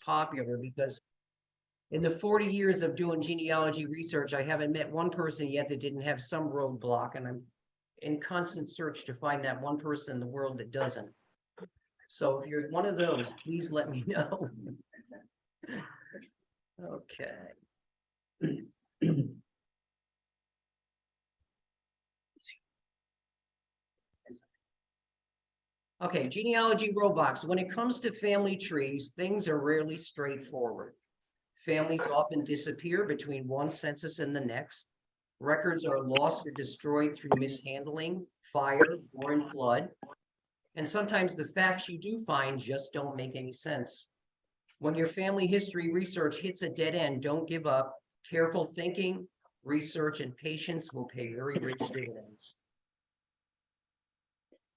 popular because in the 40 years of doing genealogy research, I haven't met one person yet that didn't have some roadblock, and I'm in constant search to find that one person in the world that doesn't. So if you're one of those, please let me know. Okay. Okay, genealogy roadblocks. When it comes to family trees, things are rarely straightforward. Families often disappear between one census and the next. Records are lost or destroyed through mishandling, fire, or in flood. And sometimes the facts you do find just don't make any sense. When your family history research hits a dead end, don't give up. Careful thinking, research, and patience will pay very rich dividends.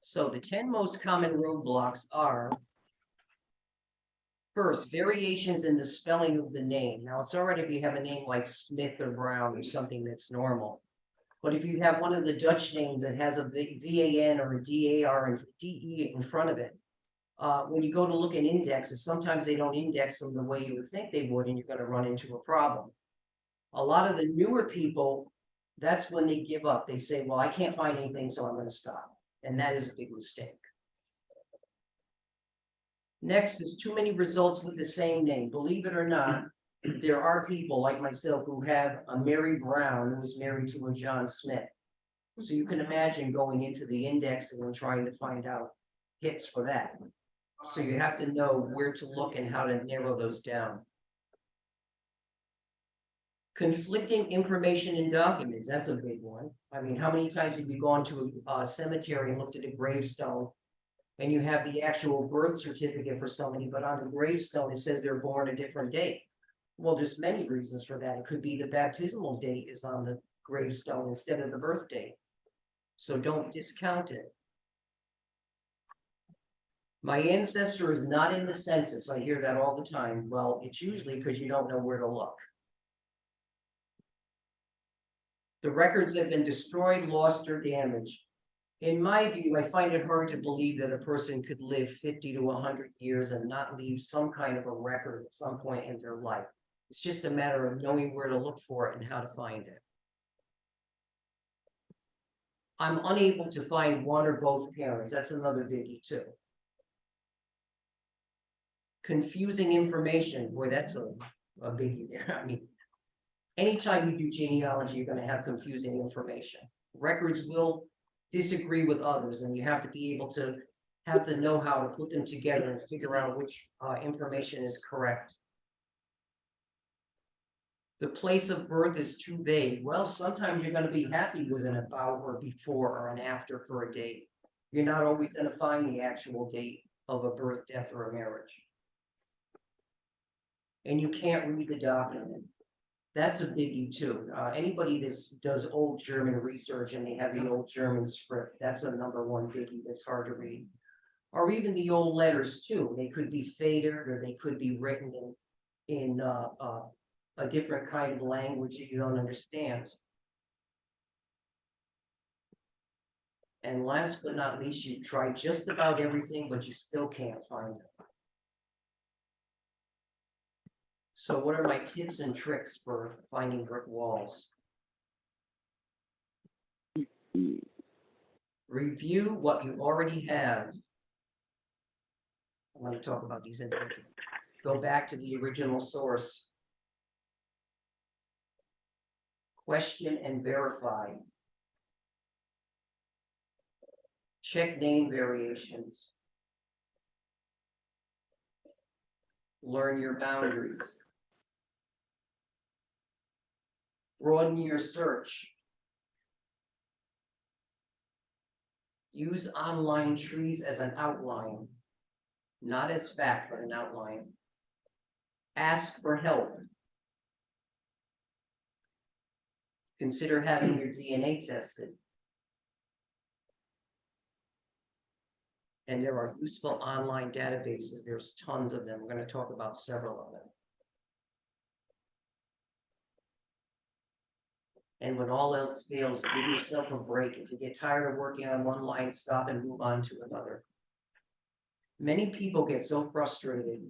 So the 10 most common roadblocks are, first, variations in the spelling of the name. Now, it's all right if you have a name like Smith or Brown or something that's normal. But if you have one of the Dutch names that has a VAN or a DAR and DE in front of it, when you go to look at indexes, sometimes they don't index them the way you would think they would, and you're going to run into a problem. A lot of the newer people, that's when they give up. They say, well, I can't find anything, so I'm going to stop. And that is a big mistake. Next is too many results with the same name. Believe it or not, there are people like myself who have a Mary Brown who was married to a John Smith. So you can imagine going into the indexing and trying to find out hits for that. So you have to know where to look and how to narrow those down. Conflicting information in documents, that's a big one. I mean, how many times have you gone to a cemetery and looked at a gravestone and you have the actual birth certificate for somebody, but on the gravestone it says they're born a different date? Well, there's many reasons for that. It could be the baptismal date is on the gravestone instead of the birth date. So don't discount it. My ancestor is not in the census. I hear that all the time. Well, it's usually because you don't know where to look. The records have been destroyed, lost, or damaged. In my view, I find it hard to believe that a person could live 50 to 100 years and not leave some kind of a record at some point in their life. It's just a matter of knowing where to look for it and how to find it. I'm unable to find one or both parents. That's another biggie too. Confusing information, boy, that's a biggie there. I mean, anytime you do genealogy, you're going to have confusing information. Records will disagree with others, and you have to be able to have the know-how to put them together and figure out which information is correct. The place of birth is too vague. Well, sometimes you're going to be happy with an about or before or an after for a date. You're not always going to find the actual date of a birth, death, or a marriage. And you can't read the document. That's a biggie too. Anybody that does old German research and they have the old German script, that's a #1 biggie that's hard to read. Or even the old letters too. They could be faded or they could be written in a different kind of language that you don't understand. And last but not least, you try just about everything, but you still can't find it. So what are my tips and tricks for finding brick walls? Review what you already have. I want to talk about these individually. Go back to the original source. Question and verify. Check name variations. Learn your boundaries. Broaden your search. Use online trees as an outline, not as fact, but an outline. Ask for help. Consider having your DNA tested. And there are useful online databases. There's tons of them. We're going to talk about several of them. And when all else fails, give yourself a break. If you get tired of working on one line, stop and move on to another. Many people get so frustrated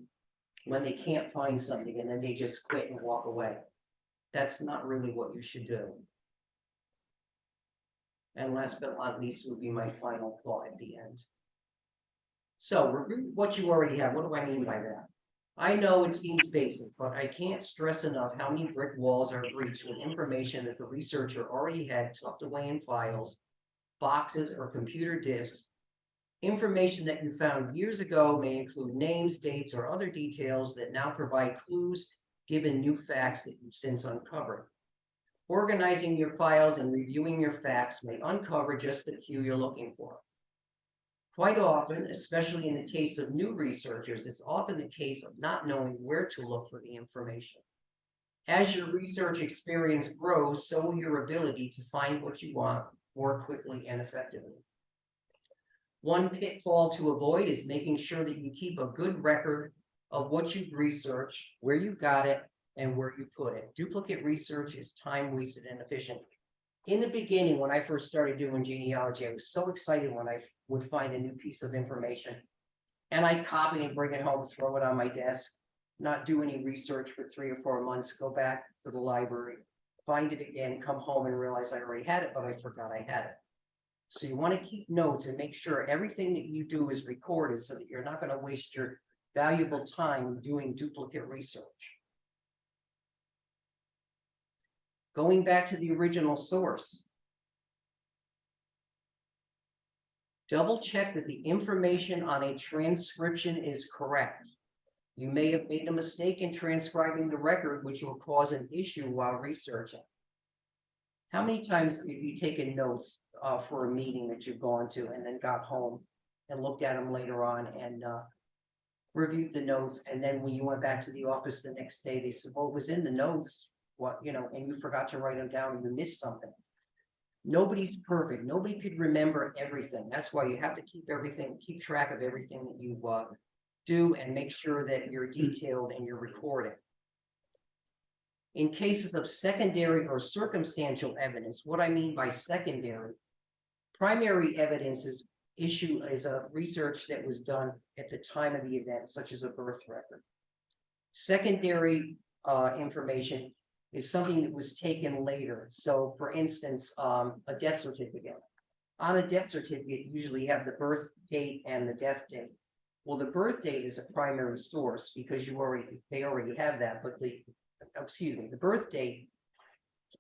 when they can't find something and then they just quit and walk away. That's not really what you should do. And last but not least would be my final thought at the end. So review what you already have. What do I mean by that? I know it seems basic, but I can't stress enough how many brick walls are breached with information that the researcher already had tucked away in files, boxes, or computer disks. Information that you found years ago may include names, dates, or other details that now provide clues given new facts that you've since uncovered. Organizing your files and reviewing your facts may uncover just the few you're looking for. Quite often, especially in the case of new researchers, it's often the case of not knowing where to look for the information. As your research experience grows, so will your ability to find what you want more quickly and effectively. One pitfall to avoid is making sure that you keep a good record of what you've researched, where you got it, and where you put it. Duplicate research is time wasted and inefficient. In the beginning, when I first started doing genealogy, I was so excited when I would find a new piece of information. And I copy and bring it home, throw it on my desk, not do any research for 3 or 4 months, go back to the library, find it again, come home and realize I already had it, but I forgot I had it. So you want to keep notes and make sure everything that you do is recorded so that you're not going to waste your valuable time doing duplicate research. Going back to the original source. Double check that the information on a transcription is correct. You may have made a mistake in transcribing the record, which will cause an issue while researching. How many times have you taken notes for a meeting that you've gone to and then got home and looked at them later on and reviewed the notes, and then when you went back to the office the next day, they said, well, it was in the notes, and you forgot to write them down and you missed something. Nobody's perfect. Nobody could remember everything. That's why you have to keep track of everything that you do, and make sure that you're detailed and you're recording. In cases of secondary or circumstantial evidence, what I mean by secondary, primary evidence is a research that was done at the time of the event, such as a birth record. Secondary information is something that was taken later. So for instance, a death certificate. On a death certificate, usually you have the birth date and the death date. Well, the birth date is a primary source because they already have that, but the birth date,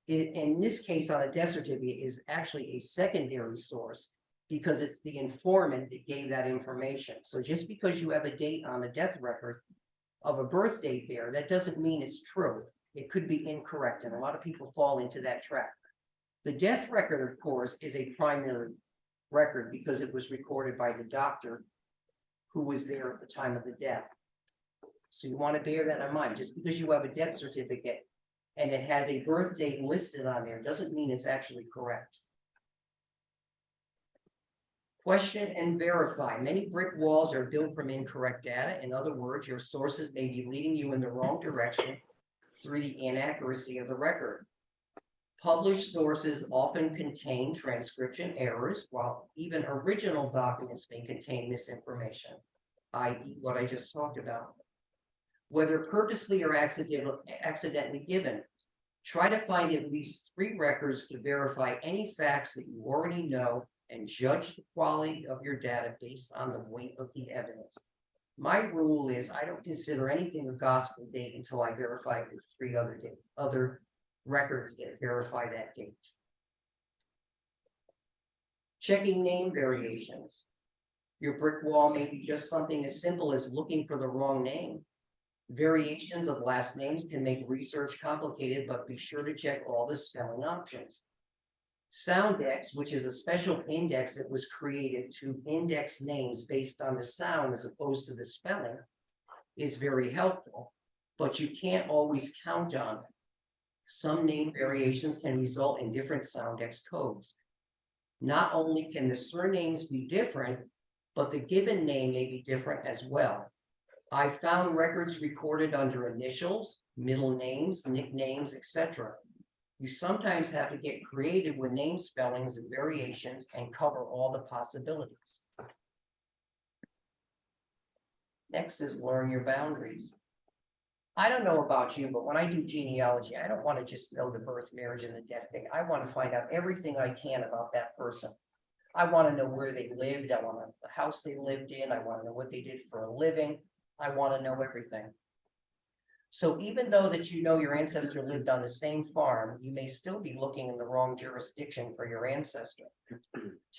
in this case on a death certificate, is actually a secondary source because it's the informant that gave that information. So just because you have a date on the death record of a birth date there, that doesn't mean it's true. It could be incorrect, and a lot of people fall into that trap. The death record, of course, is a primary record because it was recorded by the doctor who was there at the time of the death. So you want to bear that in mind. Just because you have a death certificate and it has a birth date listed on there doesn't mean it's actually correct. Question and verify. Many brick walls are built from incorrect data. In other words, your sources may be leading you in the wrong direction through the inaccuracy of the record. Published sources often contain transcription errors, while even original documents may contain misinformation, i.e. what I just talked about. Whether purposely or accidentally given, try to find at least 3 records to verify any facts that you already know and judge the quality of your data based on the weight of the evidence. My rule is I don't consider anything a gospel date until I verify there's 3 other records that verify that date. Checking name variations. Your brick wall may be just something as simple as looking for the wrong name. Variations of last names can make research complicated, but be sure to check all the spelling options. Soundex, which is a special index that was created to index names based on the sound as opposed to the spelling, is very helpful, but you can't always count on it. Some name variations can result in different Soundex codes. Not only can the surnames be different, but the given name may be different as well. I found records recorded under initials, middle names, nicknames, etc. You sometimes have to get creative with name spellings and variations and cover all the possibilities. Next is learn your boundaries. I don't know about you, but when I do genealogy, I don't want to just know the birth, marriage, and the death date. I want to find out everything I can about that person. I want to know where they lived. I want to know the house they lived in. I want to know what they did for a living. I want to know everything. So even though that you know your ancestor lived on the same farm, you may still be looking in the wrong jurisdiction for your ancestor.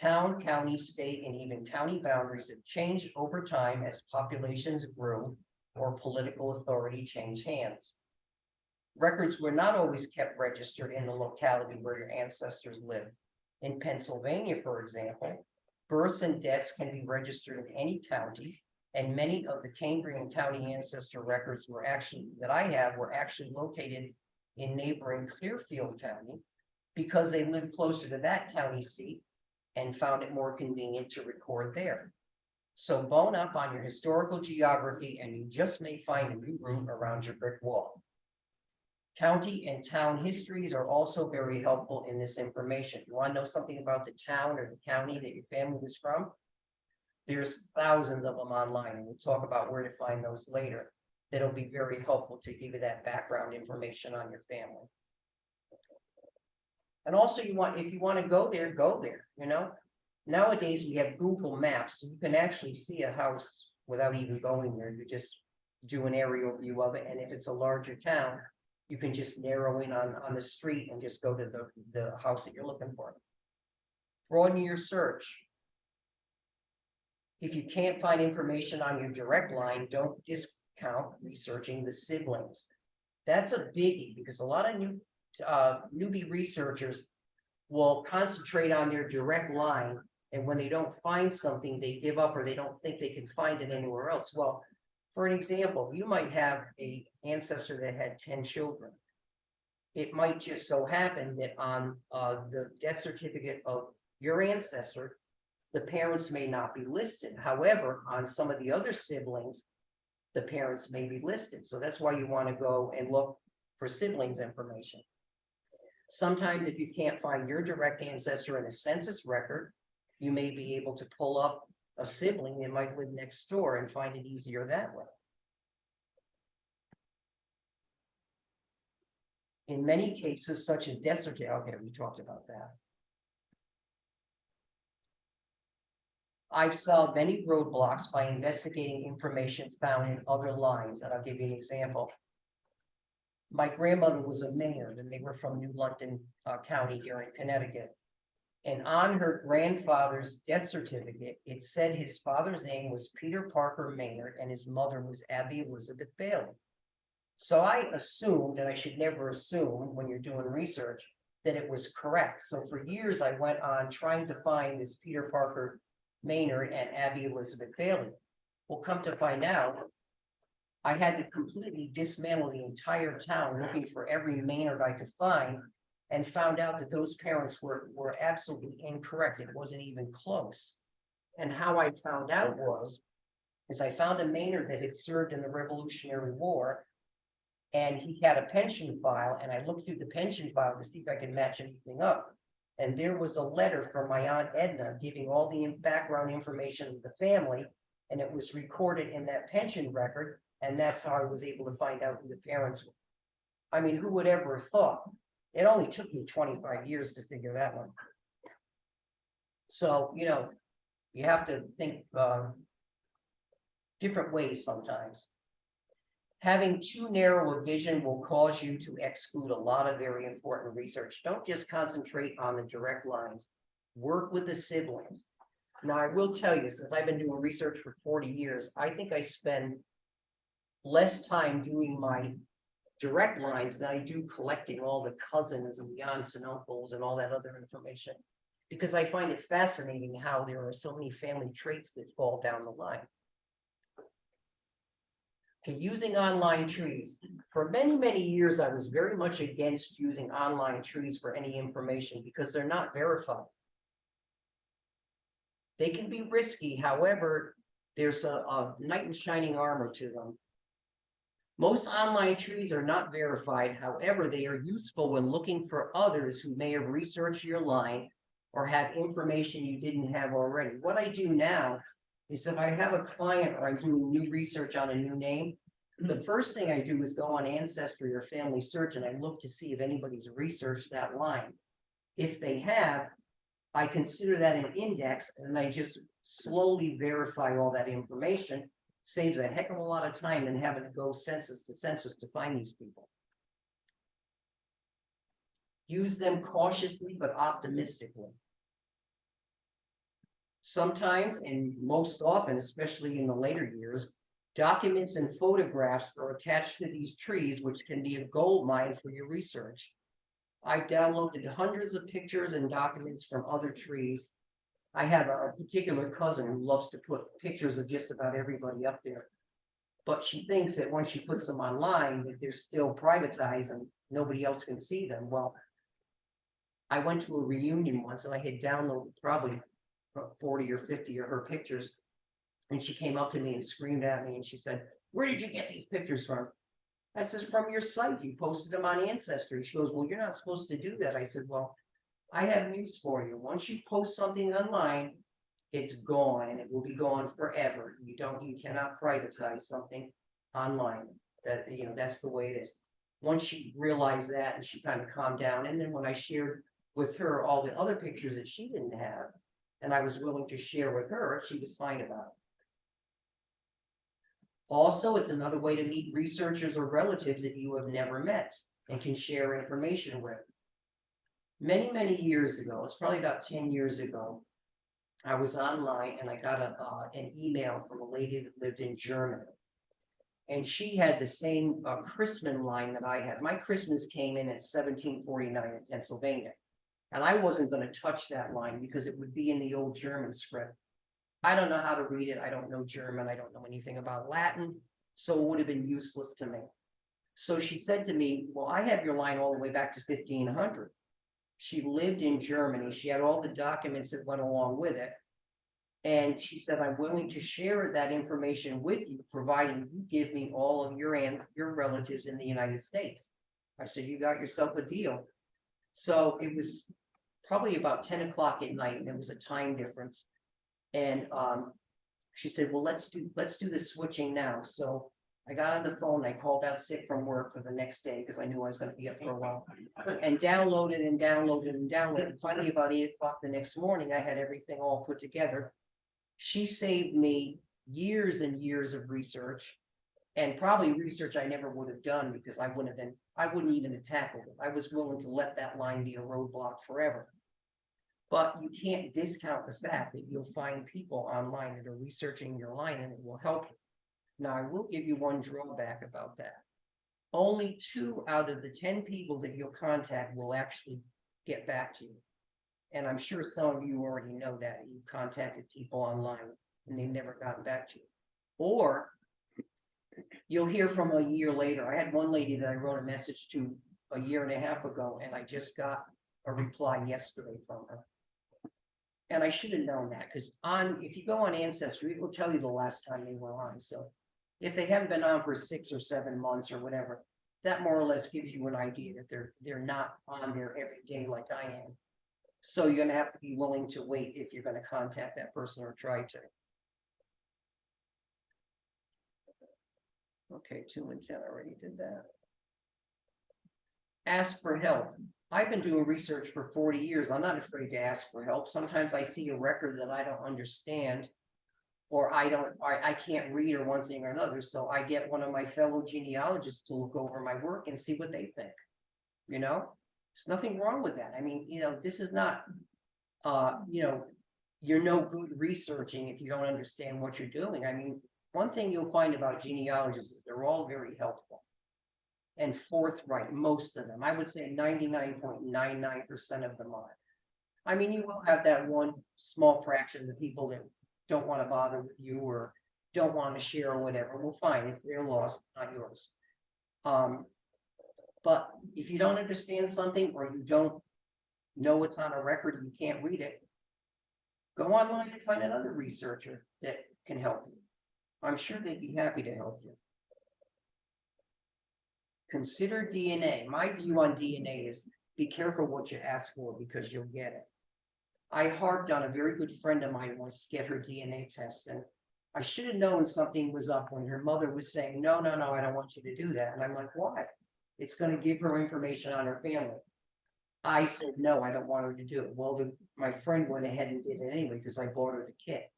Town, county, state, and even county boundaries have changed over time as populations grew or political authority changed hands. Records were not always kept registered in the locality where your ancestors lived. In Pennsylvania, for example, births and deaths can be registered in any county, and many of the Cambrian County ancestor records were actually located in neighboring Clearfield County because they lived closer to that county seat and found it more convenient to record there. So bone up on your historical geography and you just may find a new route around your brick wall. County and town histories are also very helpful in this information. You want to know something about the town or the county that your family was from? There's thousands of them online, and we'll talk about where to find those later. That'll be very helpful to give you that background information on your family. And also if you want to go there, you know. Nowadays, we have Google Maps, so you can actually see a house without even going there. You just do an aerial view of it, and if it's a larger town, you can just narrow in on the street and just go to the house that you're looking for. Broaden your search. If you can't find information on your direct line, don't discount researching the siblings. That's a biggie because a lot of newbie researchers will concentrate on their direct line, and when they don't find something, they give up or they don't think they can find it anywhere else. Well, for an example, you might have an ancestor that had 10 children. It might just so happen that on the death certificate of your ancestor, the parents may not be listed. However, on some of the other siblings, the parents may be listed. So that's why you want to go and look for siblings information. Sometimes if you can't find your direct ancestor in a census record, you may be able to pull up a sibling that might live next door and find it easier that way. In many cases, such as death certificate, okay, we talked about that. I've solved many roadblocks by investigating information found in other lines, and I'll give you an example. My grandmother was a Maynard, and they were from New London County here in Connecticut. And on her grandfather's death certificate, it said his father's name was Peter Parker Maynard, and his mother was Abby Elizabeth Bailey. So I assumed, and I should never assume when you're doing research, that it was correct. So for years, I went on trying to find this Peter Parker Maynard and Abby Elizabeth Bailey. Well, come to find out, I had to completely dismantle the entire town looking for every Maynard I could find, and found out that those parents were absolutely incorrect. It wasn't even close. And how I found out is I found a Maynard that had served in the Revolutionary War, and he had a pension file, and I looked through the pension file to see if I could match anything up. And there was a letter from my Aunt Edna giving all the background information of the family, and it was recorded in that pension record, and that's how I was able to find out who the parents were. I mean, who would ever have thought? It only took me 25 years to figure that one. So, you know, you have to think different ways sometimes. Having too narrow a vision will cause you to exclude a lot of very important research. Don't just concentrate on the direct lines. Work with the siblings. Now, I will tell you, since I've been doing research for 40 years, I think I spend less time doing my direct lines than I do collecting all the cousins and the aunts and uncles and all that other information, because I find it fascinating how there are so many family traits that fall down the line. Okay, using online trees. For many, many years, I was very much against using online trees for any information because they're not verified. They can be risky. However, there's a knight in shining armor to them. Most online trees are not verified. However, they are useful when looking for others who may have researched your line or have information you didn't have already. What I do now is if I have a client or I'm doing new research on a new name, The first thing I do is go on Ancestry or Family Search and I look to see if anybody's researched that line. If they have, I consider that an index and I just slowly verify all that information. Saves a heck of a lot of time than having to go census to find these people. Use them cautiously but optimistically. Sometimes, and most often, especially in the later years, documents and photographs are attached to these trees, which can be a gold mine for your research. I've downloaded hundreds of pictures and documents from other trees. I have a particular cousin who loves to put pictures of just about everybody up there. But she thinks that once she puts them online, that they're still privatized and nobody else can see them. Well, I went to a reunion once and I had downloaded probably 40 or 50 of her pictures. And she came up to me and screamed at me and she said, "Where did you get these pictures from?" I said, "From your site, you posted them on Ancestry." She goes, "Well, you're not supposed to do that." I said, "Well, I have news for you. Once you post something online, it's gone and it will be gone forever. You cannot privatize something online. That's the way it is." Once she realized that and she kind of calmed down. And then when I shared with her all the other pictures that she didn't have, and I was willing to share with her, she was fine about it. Also, it's another way to meet researchers or relatives that you have never met and can share information with. Many, many years ago, it's probably about 10 years ago, I was online and I got an email from a lady that lived in Germany. And she had the same Christmas line that I had. My Christmas came in at 1749 in Pennsylvania. And I wasn't going to touch that line because it would be in the old German script. I don't know how to read it. I don't know German. I don't know anything about Latin. So it would have been useless to me. So she said to me, "Well, I have your line all the way back to 1500. She lived in Germany. She had all the documents that went along with it. And she said, "I'm willing to share that information with you, providing you give me all of your relatives in the United States." I said, "You got yourself a deal." So it was probably about 10 o'clock at night, and there was a time difference. And she said, "Well, let's do the switching now." So I got on the phone, I called out sick from work for the next day because I knew I was going to be up for a while, and downloaded and downloaded and downloaded. And finally, about 8 o'clock the next morning, I had everything all put together. She saved me years and years of research, and probably research I never would have done because I wouldn't even have tackled it. I was willing to let that line be a roadblock forever. But you can't discount the fact that you'll find people online that are researching your line and it will help you. Now, I will give you one drawback about that. Only 2 out of the 10 people that you'll contact will actually get back to you. And I'm sure some of you already know that. You contacted people online and they've never gotten back to you. Or you'll hear from a year later. I had one lady that I wrote a message to a year and a half ago, and I just got a reply yesterday from her. And I should have known that because if you go on Ancestry, it will tell you the last time they were on. So if they haven't been on for 6 or 7 months or whatever, that more or less gives you an idea that they're not on there every day like I am. So you're going to have to be willing to wait if you're going to contact that person or try to. Okay, 2 and 10 already did that. Ask for help. I've been doing research for 40 years. I'm not afraid to ask for help. Sometimes I see a record that I don't understand, or I can't read, or one thing or another. So I get one of my fellow genealogists to look over my work and see what they think. There's nothing wrong with that. I mean, this is not, you're no good researching if you don't understand what you're doing. I mean, one thing you'll find about genealogists is they're all very helpful and forthright, most of them. I would say 99.99% of them are. I mean, you will have that one small fraction of the people that don't want to bother with you or don't want to share or whatever. Well, fine, it's their loss, not yours. But if you don't understand something or you don't know what's on a record and you can't read it, go online and find another researcher that can help you. I'm sure they'd be happy to help you. Consider DNA. My view on DNA is be careful what you ask for because you'll get it. I harped on a very good friend of mine once to get her DNA test, and I should have known something was up when her mother was saying, no, no, no, I don't want you to do that. And I'm like, why? It's gonna give her information on her family. I said, no, I don't want her to do it. Well, my friend went ahead and did it anyway, because I bought her the kit.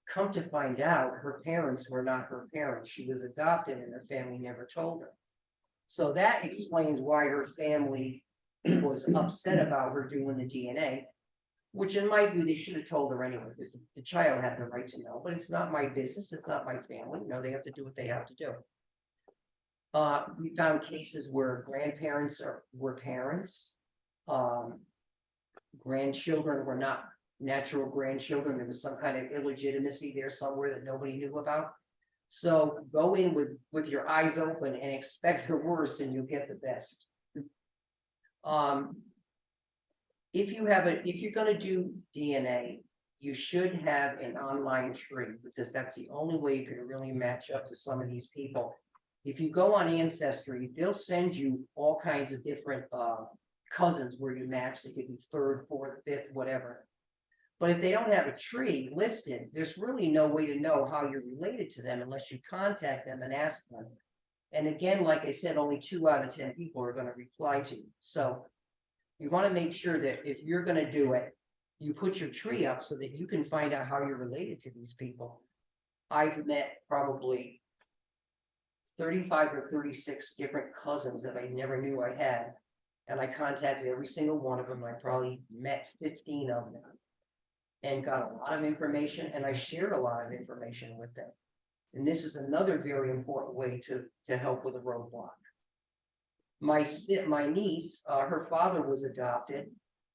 Come to find out, her parents were not her parents. She was adopted and her family never told her. So that explains why her family was upset about her doing the DNA, which in my view, they should have told her anyway, because the child had the right to know, but it's not my business, it's not my family, they have to do what they have to do. We found cases where grandparents were parents. Grandchildren were not natural grandchildren, there was some kind of illegitimacy there somewhere that nobody knew about. So go in with your eyes open and expect the worst and you'll get the best. If you're gonna do DNA, you should have an online tree, because that's the only way you can really match up to some of these people. If you go on Ancestry, they'll send you all kinds of different cousins where you match. They could be third, fourth, fifth, whatever. But if they don't have a tree listed, there's really no way to know how you're related to them unless you contact them and ask them. And again, like I said, only 2 out of 10 people are going to reply to you. So you want to make sure that if you're going to do it, you put your tree up so that you can find out how you're related to these people. I've met probably 35 or 36 different cousins that I never knew I had. And I contacted every single one of them. I probably met 15 of them and got a lot of information, and I shared a lot of information with them. And this is another very important way to help with a roadblock. My niece, her father was adopted.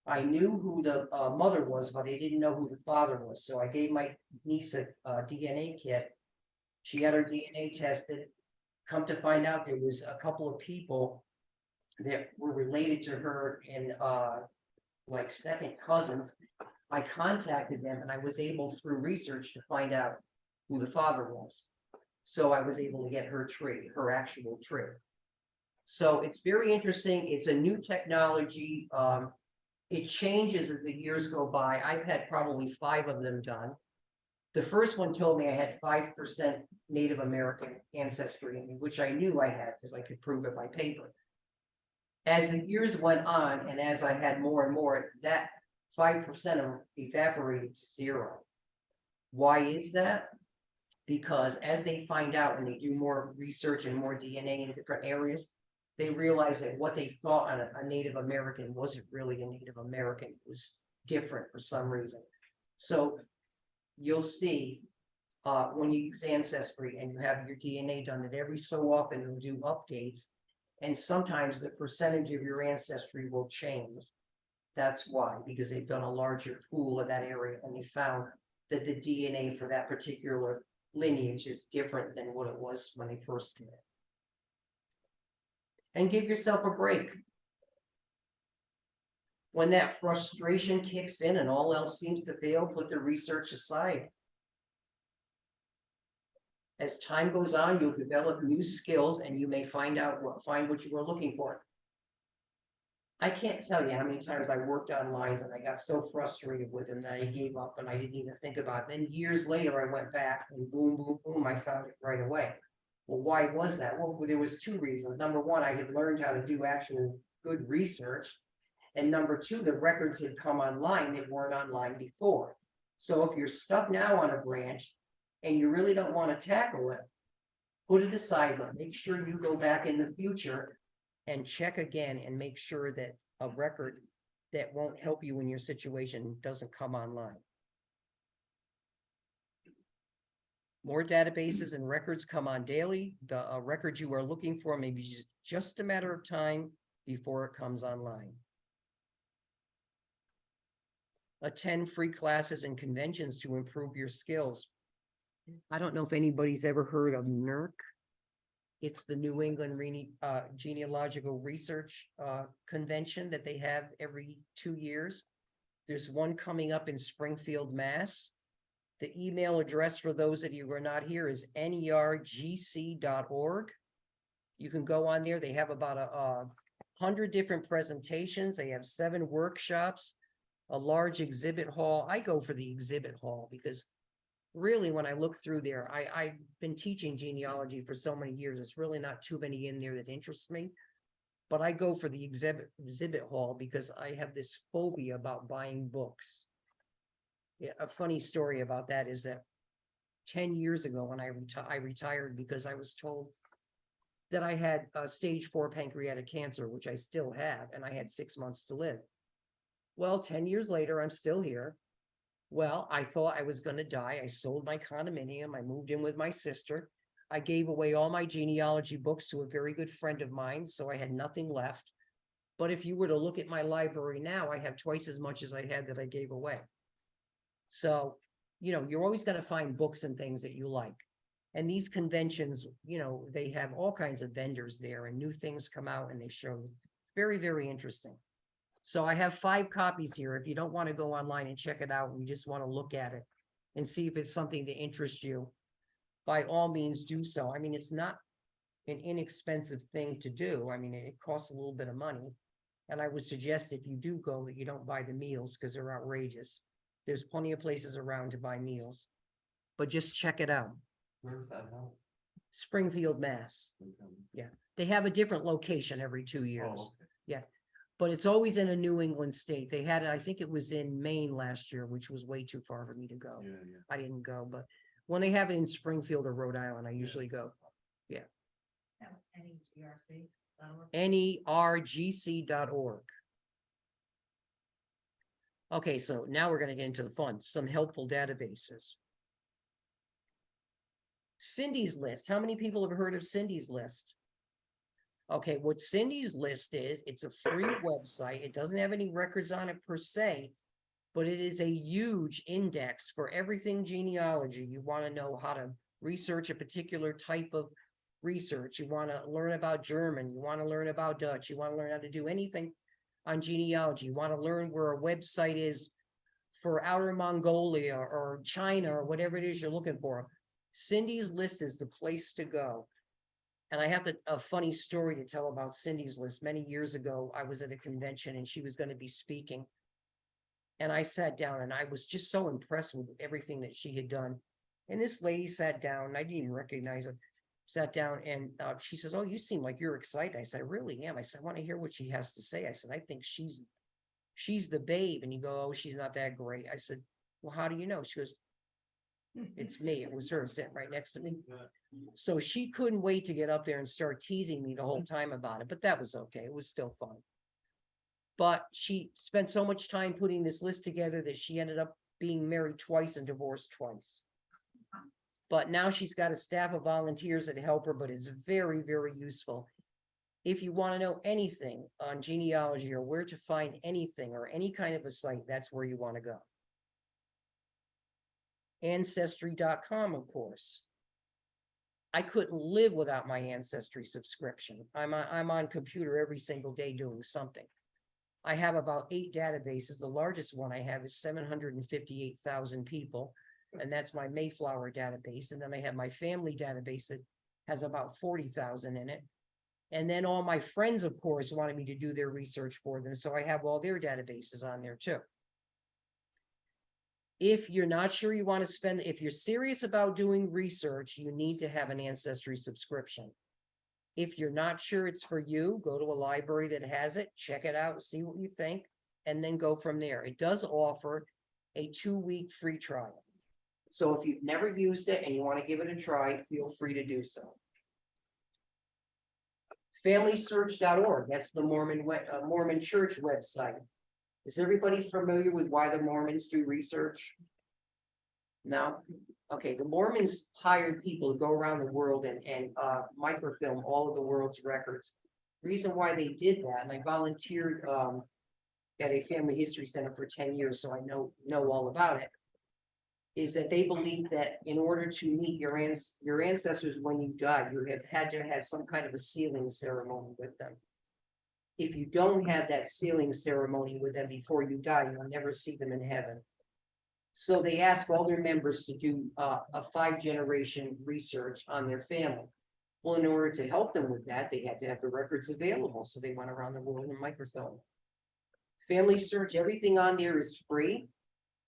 I knew who the mother was, but I didn't know who the father was. So I gave my niece a DNA kit. She had her DNA tested. Come to find out, there was a couple of people that were related to her in like second cousins. I contacted them and I was able through research to find out who the father was. So I was able to get her tree, her actual tree. So it's very interesting. It's a new technology. It changes as the years go by. I've had probably 5 of them done. The first one told me I had 5% Native American ancestry in me, which I knew I had because I could prove it by paper. As the years went on and as I had more and more, that 5% evaporated to 0. Why is that? Because as they find out and they do more research and more DNA in different areas, they realize that what they thought a Native American wasn't really a Native American. It was different for some reason. So you'll see when you use Ancestry and you have your DNA done, that every so often it'll do updates. And sometimes the percentage of your ancestry will change. That's why, because they've done a larger pool of that area and they found that the DNA for that particular lineage is different than what it was when they first did it. And give yourself a break. When that frustration kicks in and all else seems to fail, put the research aside. As time goes on, you'll develop new skills and you may find what you were looking for. I can't tell you how many times I worked on lines and I got so frustrated with them that I gave up and I didn't even think about it. Then years later, I went back and boom, boom, boom, I found it right away. Well, why was that? Well, there was 2 reasons. Number one, I had learned how to do actual good research. And number 2, the records had come online that weren't online before. So if you're stuck now on a branch and you really don't want to tackle it, put it aside, but make sure you go back in the future and check again and make sure that a record that won't help you in your situation doesn't come online. More databases and records come on daily. The record you are looking for may be just a matter of time before it comes online. Attend free classes and conventions to improve your skills. I don't know if anybody's ever heard of NERC. It's the New England Genealogical Research Convention that they have every 2 years. There's one coming up in Springfield, Mass. The email address for those of you who are not here is nergc.org. You can go on there. They have about 100 different presentations. They have 7 workshops, a large exhibit hall. I go for the exhibit hall because really, when I look through there, I've been teaching genealogy for so many years. It's really not too many in there that interest me. But I go for the exhibit hall because I have this phobia about buying books. Yeah, a funny story about that is that 10 years ago when I retired because I was told that I had stage 4 pancreatic cancer, which I still have, and I had 6 months to live. Well, 10 years later, I'm still here. Well, I thought I was going to die. I sold my condominium. I moved in with my sister. I gave away all my genealogy books to a very good friend of mine, so I had nothing left. But if you were to look at my library now, I have twice as much as I had that I gave away. So, you're always going to find books and things that you like. And these conventions, they have all kinds of vendors there and new things come out and they show very, very interesting. So I have 5 copies here. If you don't want to go online and check it out, and you just want to look at it and see if it's something that interests you, by all means do so. I mean, it's not an inexpensive thing to do. I mean, it costs a little bit of money. And I would suggest if you do go that you don't buy the meals because they're outrageous. There's plenty of places around to buy meals, but just check it out. Where's that held? Springfield, Mass. Yeah, they have a different location every 2 years. Oh, okay. Yeah, but it's always in a New England state. They had it, I think it was in Maine last year, which was way too far for me to go. Yeah. I didn't go, but when they have it in Springfield or Rhode Island, I usually go. NERGC.org. Okay, so now we're going to get into the fun, some helpful databases. Cindy's List. How many people have heard of Cindy's List? Okay, what Cindy's List is, it's a free website. It doesn't have any records on it per se, but it is a huge index for everything genealogy. You want to know how to research a particular type of research. You want to learn about German. You want to learn about Dutch. You want to learn how to do anything on genealogy. You want to learn where a website is for Outer Mongolia or China or whatever it is you're looking for. Cindy's List is the place to go. And I have a funny story to tell about Cindy's List. Many years ago, I was at a convention and she was going to be speaking. And I sat down and I was just so impressed with everything that she had done. And this lady sat down, and I didn't even recognize her, sat down and she says, "Oh, you seem like you're excited." I said, "I really am." I said, "I want to hear what she has to say." I said, "I think she's the babe." And you go, "Oh, she's not that great." I said, "Well, how do you know?" She goes, "It's me." It was her sitting right next to me. So she couldn't wait to get up there and start teasing me the whole time about it, but that was okay. It was still fun. But she spent so much time putting this list together that she ended up being married twice and divorced twice. But now she's got a staff of volunteers that help her, but it's very, very useful. If you want to know anything on genealogy or where to find anything or any kind of a site, that's where you want to go. Ancestry.com, of course. I couldn't live without my Ancestry subscription. I'm on computer every single day doing something. I have about 8 databases. The largest one I have is 758,000 people, and that's my Mayflower database. And then I have my family database that has about 40,000 in it. And then all my friends, of course, wanted me to do their research for them. So I have all their databases on there too. If you're not sure you want to spend, if you're serious about doing research, you need to have an Ancestry subscription. If you're not sure it's for you, go to a library that has it, check it out, see what you think, and then go from there. It does offer a 2-week free trial. So if you've never used it and you want to give it a try, feel free to do so. FamilySearch.org, that's the Mormon Church website. Is everybody familiar with why the Mormons do research? No? Okay, the Mormons hired people to go around the world and microfilm all of the world's records. The reason why they did that, and I volunteered at a family history center for 10 years, so I know all about it, is that they believe that in order to meet your ancestors when you die, you have had to have some kind of a sealing ceremony with them. If you don't have that sealing ceremony with them before you die, you'll never see them in heaven. So they ask all their members to do a 5-generation research on their family. Well, in order to help them with that, they had to have the records available. So they went around the world and microfilmed. FamilySearch, everything on there is free.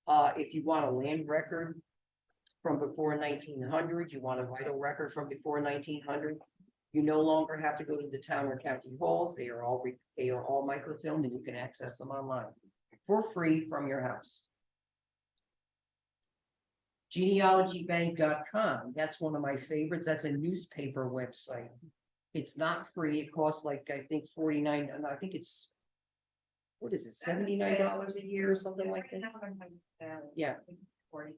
If you want a land record, from before 1900, you want a vital record from before 1900. You no longer have to go to the town or county halls. They are all microfilmed and you can access them online for free from your house. Genealogybank.com, that's one of my favorites. That's a newspaper website. It's not free. It costs like, I think 49, and I think it's, what is it, $79 a year or something like that? Yeah.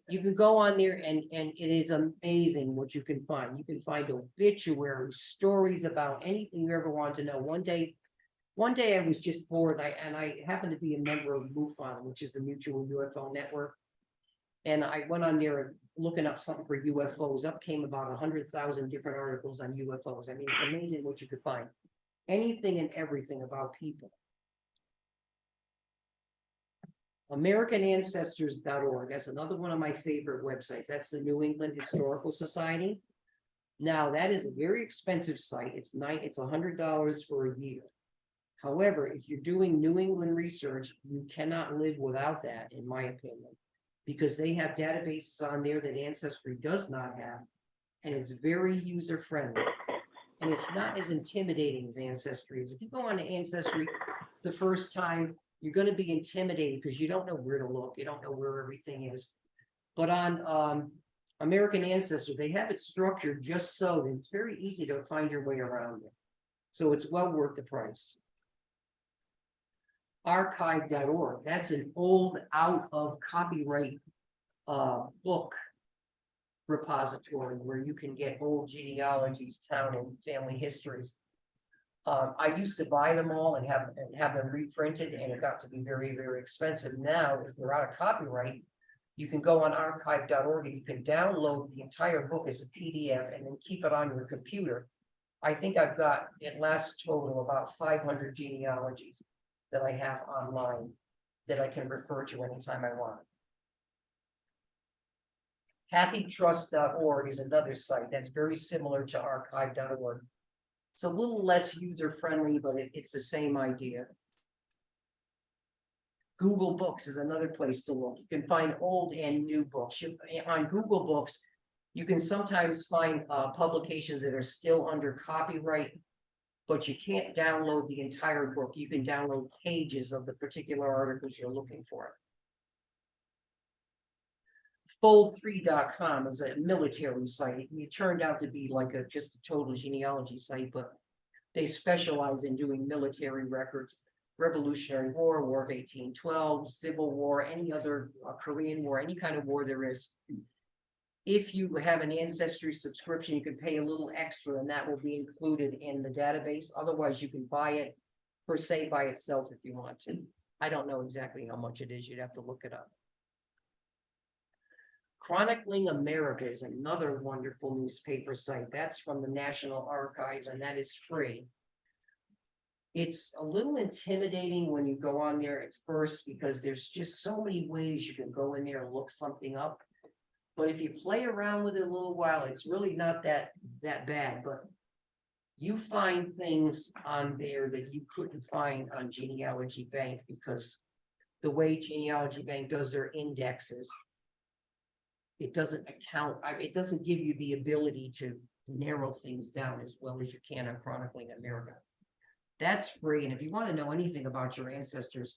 You can go on there and it is amazing what you can find. You can find obituaries, stories about anything you ever want to know. One day I was just bored and I happened to be a member of MUFON, which is the Mutual UFO Network. And I went on there looking up something for UFOs. Up came about 100,000 different articles on UFOs. I mean, it's amazing what you could find. Anything and everything about people. AmericanAncestors.org. That's another one of my favorite websites. That's the New England Historical Society. Now, that is a very expensive site. It's $100 for a year. However, if you're doing New England research, you cannot live without that, in my opinion, because they have databases on there that Ancestry does not have, and it's very user-friendly. And it's not as intimidating as Ancestry is. If you go on to Ancestry the first time, you're going to be intimidated because you don't know where to look. You don't know where everything is. But on American Ancestry, they have it structured just so that it's very easy to find your way around it. So it's well worth the price. Archive.org. That's an old, out of copyright book repository where you can get old genealogies, town and family histories. I used to buy them all and have them reprinted, and it got to be very, very expensive. Now, if they're out of copyright, you can go on archive.org and you can download the entire book as a PDF and then keep it on your computer. I think I've got, at last total, about 500 genealogies that I have online that I can refer to anytime I want. HathiTrust.org is another site that's very similar to archive.org. It's a little less user-friendly, but it's the same idea. Google Books is another place to look. You can find old and new books. On Google Books, you can sometimes find publications that are still under copyright, but you can't download the entire book. You can download pages of the particular articles you're looking for. Fold3.com is a military site. It turned out to be like just a total genealogy site, but they specialize in doing military records, Revolutionary War, War of 1812, Civil War, any other Korean War, any kind of war there is. If you have an Ancestry subscription, you can pay a little extra and that will be included in the database. Otherwise, you can buy it per se by itself if you want to. I don't know exactly how much it is. You'd have to look it up. Chronicling America is another wonderful newspaper site. That's from the National Archives, and that is free. It's a little intimidating when you go on there at first because there's just so many ways you can go in there and look something up. But if you play around with it a little while, it's really not that bad. But you find things on there that you couldn't find on Genealogy Bank because the way Genealogy Bank does their indexes, it doesn't it doesn't give you the ability to narrow things down as well as you can on Chronicling America. That's free. And if you want to know anything about your ancestors,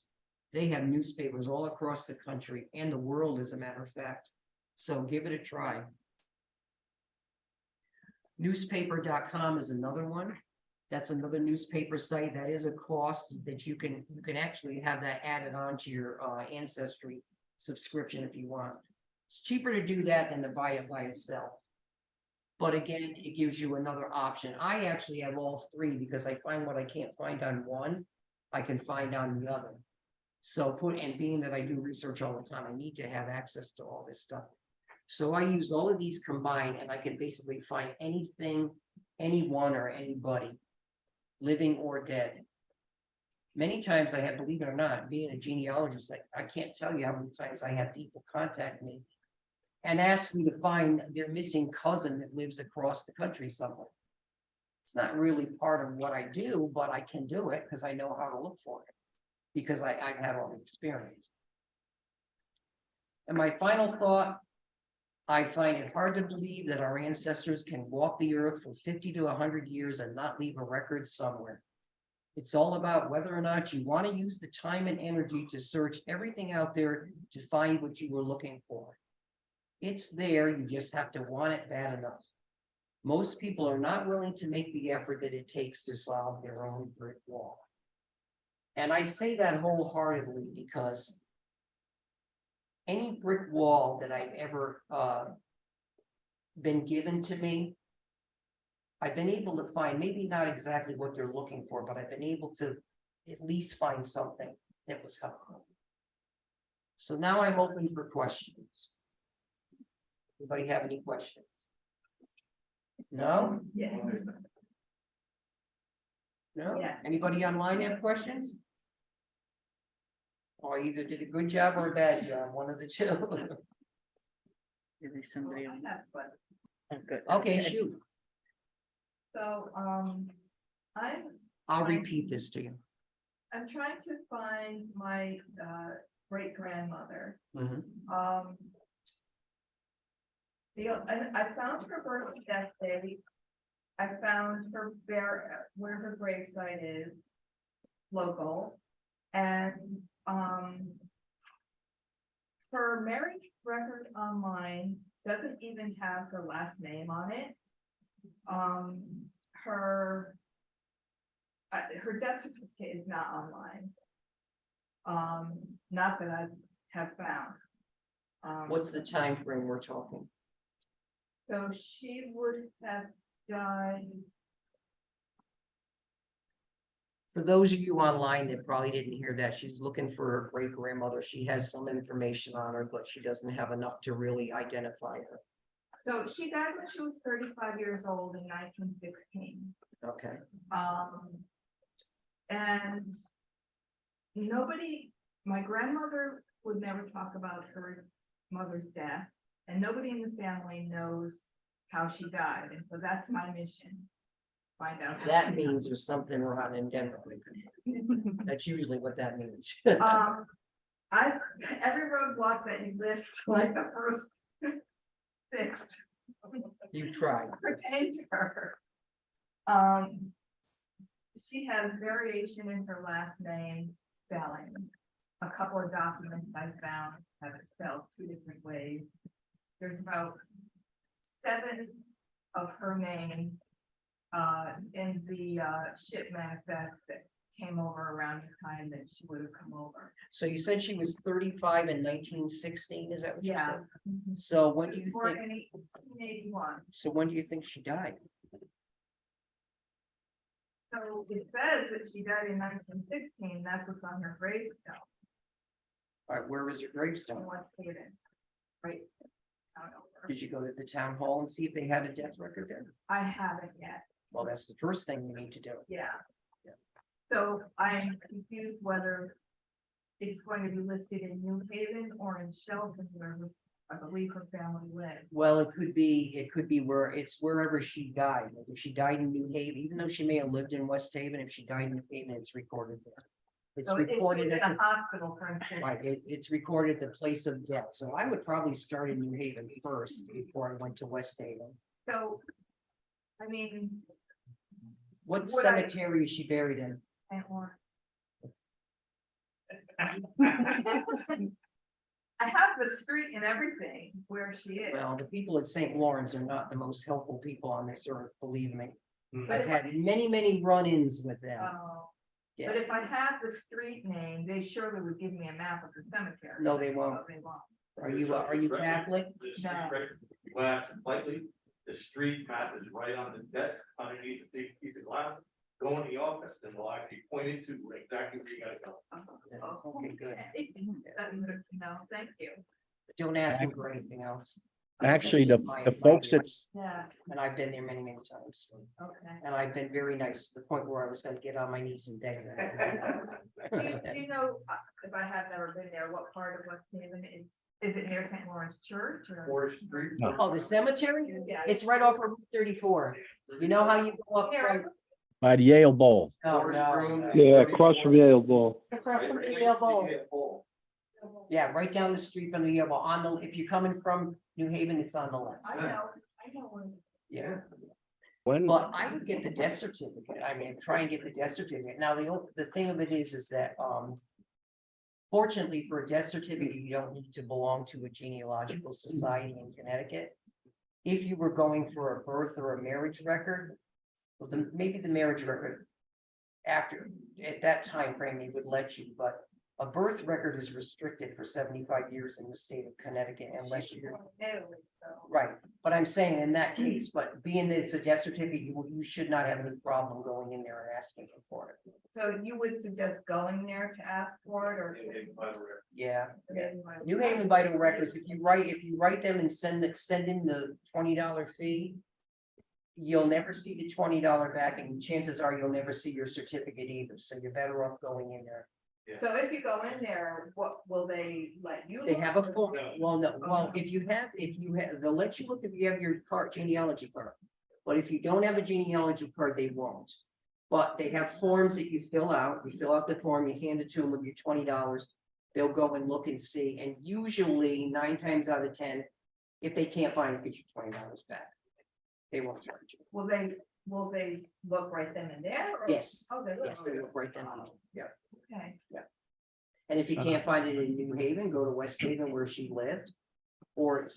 they have newspapers all across the country and the world, as a matter of fact. So give it a try. Newspaper.com is another one. That's another newspaper site. That is a cost that you can actually have that added on to your Ancestry subscription if you want. It's cheaper to do that than to buy it by itself. But again, it gives you another option. I actually have all three because I find what I can't find on one, I can find on the other. So being that I do research all the time, I need to have access to all this stuff. So I use all of these combined and I can basically find anything, anyone or anybody, living or dead. Many times I have, believe it or not, being a genealogist, I can't tell you how many times I have people contact me and ask me to find their missing cousin that lives across the country somewhere. It's not really part of what I do, but I can do it because I know how to look for it because I've had all the experience. And my final thought, I find it hard to believe that our ancestors can walk the earth for 50 to 100 years and not leave a record somewhere. It's all about whether or not you want to use the time and energy to search everything out there to find what you were looking for. It's there, you just have to want it bad enough. Most people are not willing to make the effort that it takes to solve their own brick wall. And I say that wholeheartedly because any brick wall that I've ever been given to me, I've been able to find, maybe not exactly what they're looking for, but I've been able to at least find something that was helpful. So now I'm open for questions. Anybody have any questions? No? Yeah. No? Yeah. Anybody online have questions? Or either did a good job or a bad job, one of the two. Is there somebody on? I have one. Oh, good. Okay, shoot. So, I'll repeat this to you. I'm trying to find my, great grandmother. Mhm. I found her birth and death date. I found her where her gravesite is, local, and, her marriage record online doesn't even have her last name on it. Her death certificate is not online. Not that I have found. What's the time frame we're talking? So she would have died. For those of you online that probably didn't hear that, she's looking for her great grandmother. She has some information on her, but she doesn't have enough to really identify her. So she died when she was 35 years old in 1916. Okay, And my grandmother would never talk about her mother's death, and nobody in the family knows how she died, and so that's my mission. Find out. how that she means there's something wrong in Denver. That's usually what that means. died. Every roadblock that you list, like the first 6, You tried. pertain to her. She has variation in her last name spelling. A couple of documents I found have it spelled 2 different ways. There's about 7 of her name in the ship manifest that came over around the time that she would have come over. So you said she was 35 in 1916, is that what you Yeah. said? So when do you Born think, in 1881. so when do you think she died? So it says that she died in 1916. That's what's on her gravestone. All right, where was her In gravestone? West Haven. Right. I don't know where. Did you go to the town hall and see if they had a death record there? I haven't yet. Well, that's the first thing you need to do. Yeah. So I'm confused whether it's going to be listed in New Haven or in Shelton, where I believe her family lived. Well, it could be where it's wherever she died. Like if she died in New Haven, even though she may have lived in West Haven, if she died in New Haven, it's recorded there. It's So it's recorded in at a hospital, for instance. right, it's recorded at the place of death. So I would probably start in New Haven first before I went to West Haven. So, I mean, What Would I- cemetery is she buried in? St. Lawrence. I have the street and everything where she is. Well, the people at St. Lawrence are not the most helpful people on this earth, believe me. But I've had many run-ins with them. But Yeah, if I have the street name, they surely would give me a map of the cemetery. no, they won't. Oh, they won't. Are you Catholic? The street, No. right, glass slightly, the street map is right on the desk underneath the big piece of glass. Go in the office and they'll actually point it to exactly where you gotta go. Yeah, Oh, okay, good. That's good to know. Thank you. Don't ask me for anything else. Actually, the My- folks that, Yeah, And I've been there many times. okay. And I've been very nice to the point where I was gonna get on my knees and beg Do you know, if I have never been there, what part of West Haven is it near St. Lawrence Church or? Forest Street. No. Oh, the cemetery? Yeah. It's right off of Route 34. You know how you go up from? by the Yale Bowl. Oh, Forest no. Road. Yeah, across from Yale Bowl. Across from Right the next Yale to Bowl. Yale Bowl. Yeah, right down the street from the Yale Bowl. If you're coming from New Haven, it's on the left. I know. Yeah. When, But I would get the death certificate. I mean, try and get the death certificate. Now, the thing of it is that, fortunately for a death certificate, you don't need to belong to a genealogical society in Connecticut. If you were going for a birth or a marriage record, well, maybe the marriage record after, at that time frame, they would let you, but a birth record is restricted for 75 years in the state of Connecticut unless you're. Right, but I'm saying in that case, but being that it's a death certificate, you should not have any problem going in there and asking for it. So you would suggest going there to ask for it, or? Yeah, New Haven Vital Records, if you write them and send in the $20 fee, you'll never see the $20 back, and chances are you'll never see your certificate either, so you're better off going in there. So if you go in there, what will they let you? They look? have a form, well, no, well, if you have, they'll let you look if you have your card, genealogy card. But if you don't have a genealogy card, they won't. But they have forms that you fill out the form, you hand it to them with your $20. They'll go and look and see, and usually 9 times out of 10, if they can't find it, get you $20 back. They won't charge you. Will they look right then and there? or- Yes, Oh, they will. yes, they look right then. Yeah. Okay. And if you can't find it in New Haven, go to West Haven where she lived. Or,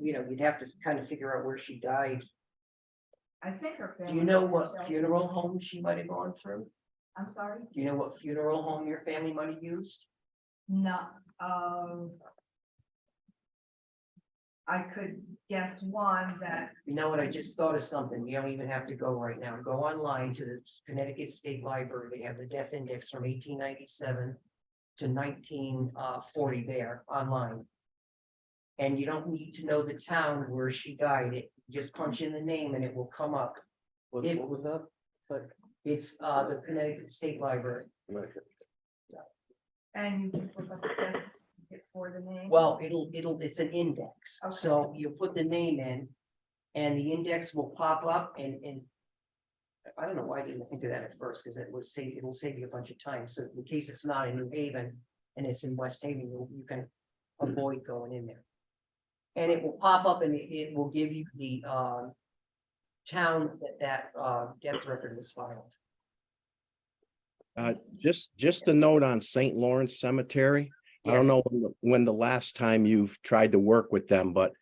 you'd have to kind of figure out where she died. I think her Do family. you know what herself- funeral home she might have gone through? I'm sorry? Do you know what funeral home your family might have used? No, I could guess one that, You know what, I just thought of something. You don't even have to go right now. Go online to the Connecticut State Library. They have the death index from 1897 to 1940 there online. And you don't need to know the town where she died. Just punch in the name and it will come up. What was that? It's the Connecticut State Library. and you just look up the death certificate for the name. Well, it's an index. Okay. So you put the name in and the index will pop up and I don't know why I didn't think of that at first, because it'll save you a bunch of time. So in case it's not in New Haven and it's in West Haven, you can avoid going in there. And it will pop up and it will give you the town that death record was filed. just a note on St. Lawrence Cemetery. I don't Yes. know when the last time you've tried to work with them, but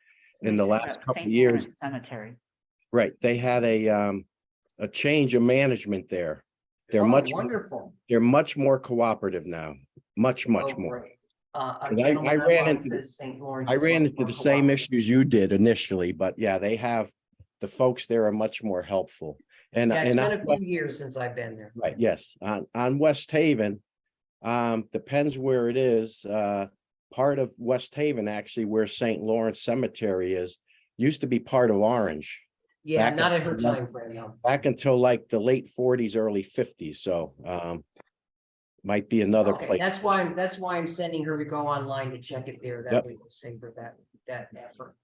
in the last couple St. of years, Lawrence Cemetery. right, they had a change of management there. They're Oh, much, wonderful. they're much more cooperative now, much Oh, more. great. I Gentleman ran online into the- says St. Lawrence I is ran much into more the same cooperative. issues you did initially, but yeah, the folks there are much more helpful. And, Yeah, it's and been on a West- few years since I've been there. right, yes, on West Haven, depends where it is. Part of West Haven, actually, where St. Lawrence Cemetery is, used to be part of Orange Yeah, Back not up at her to one- time frame, no. back until like the late 40s, early 50s. So, might be another Okay, place. that's why I'm sending her to go online to check it there. That Yep. way we'll save her that effort.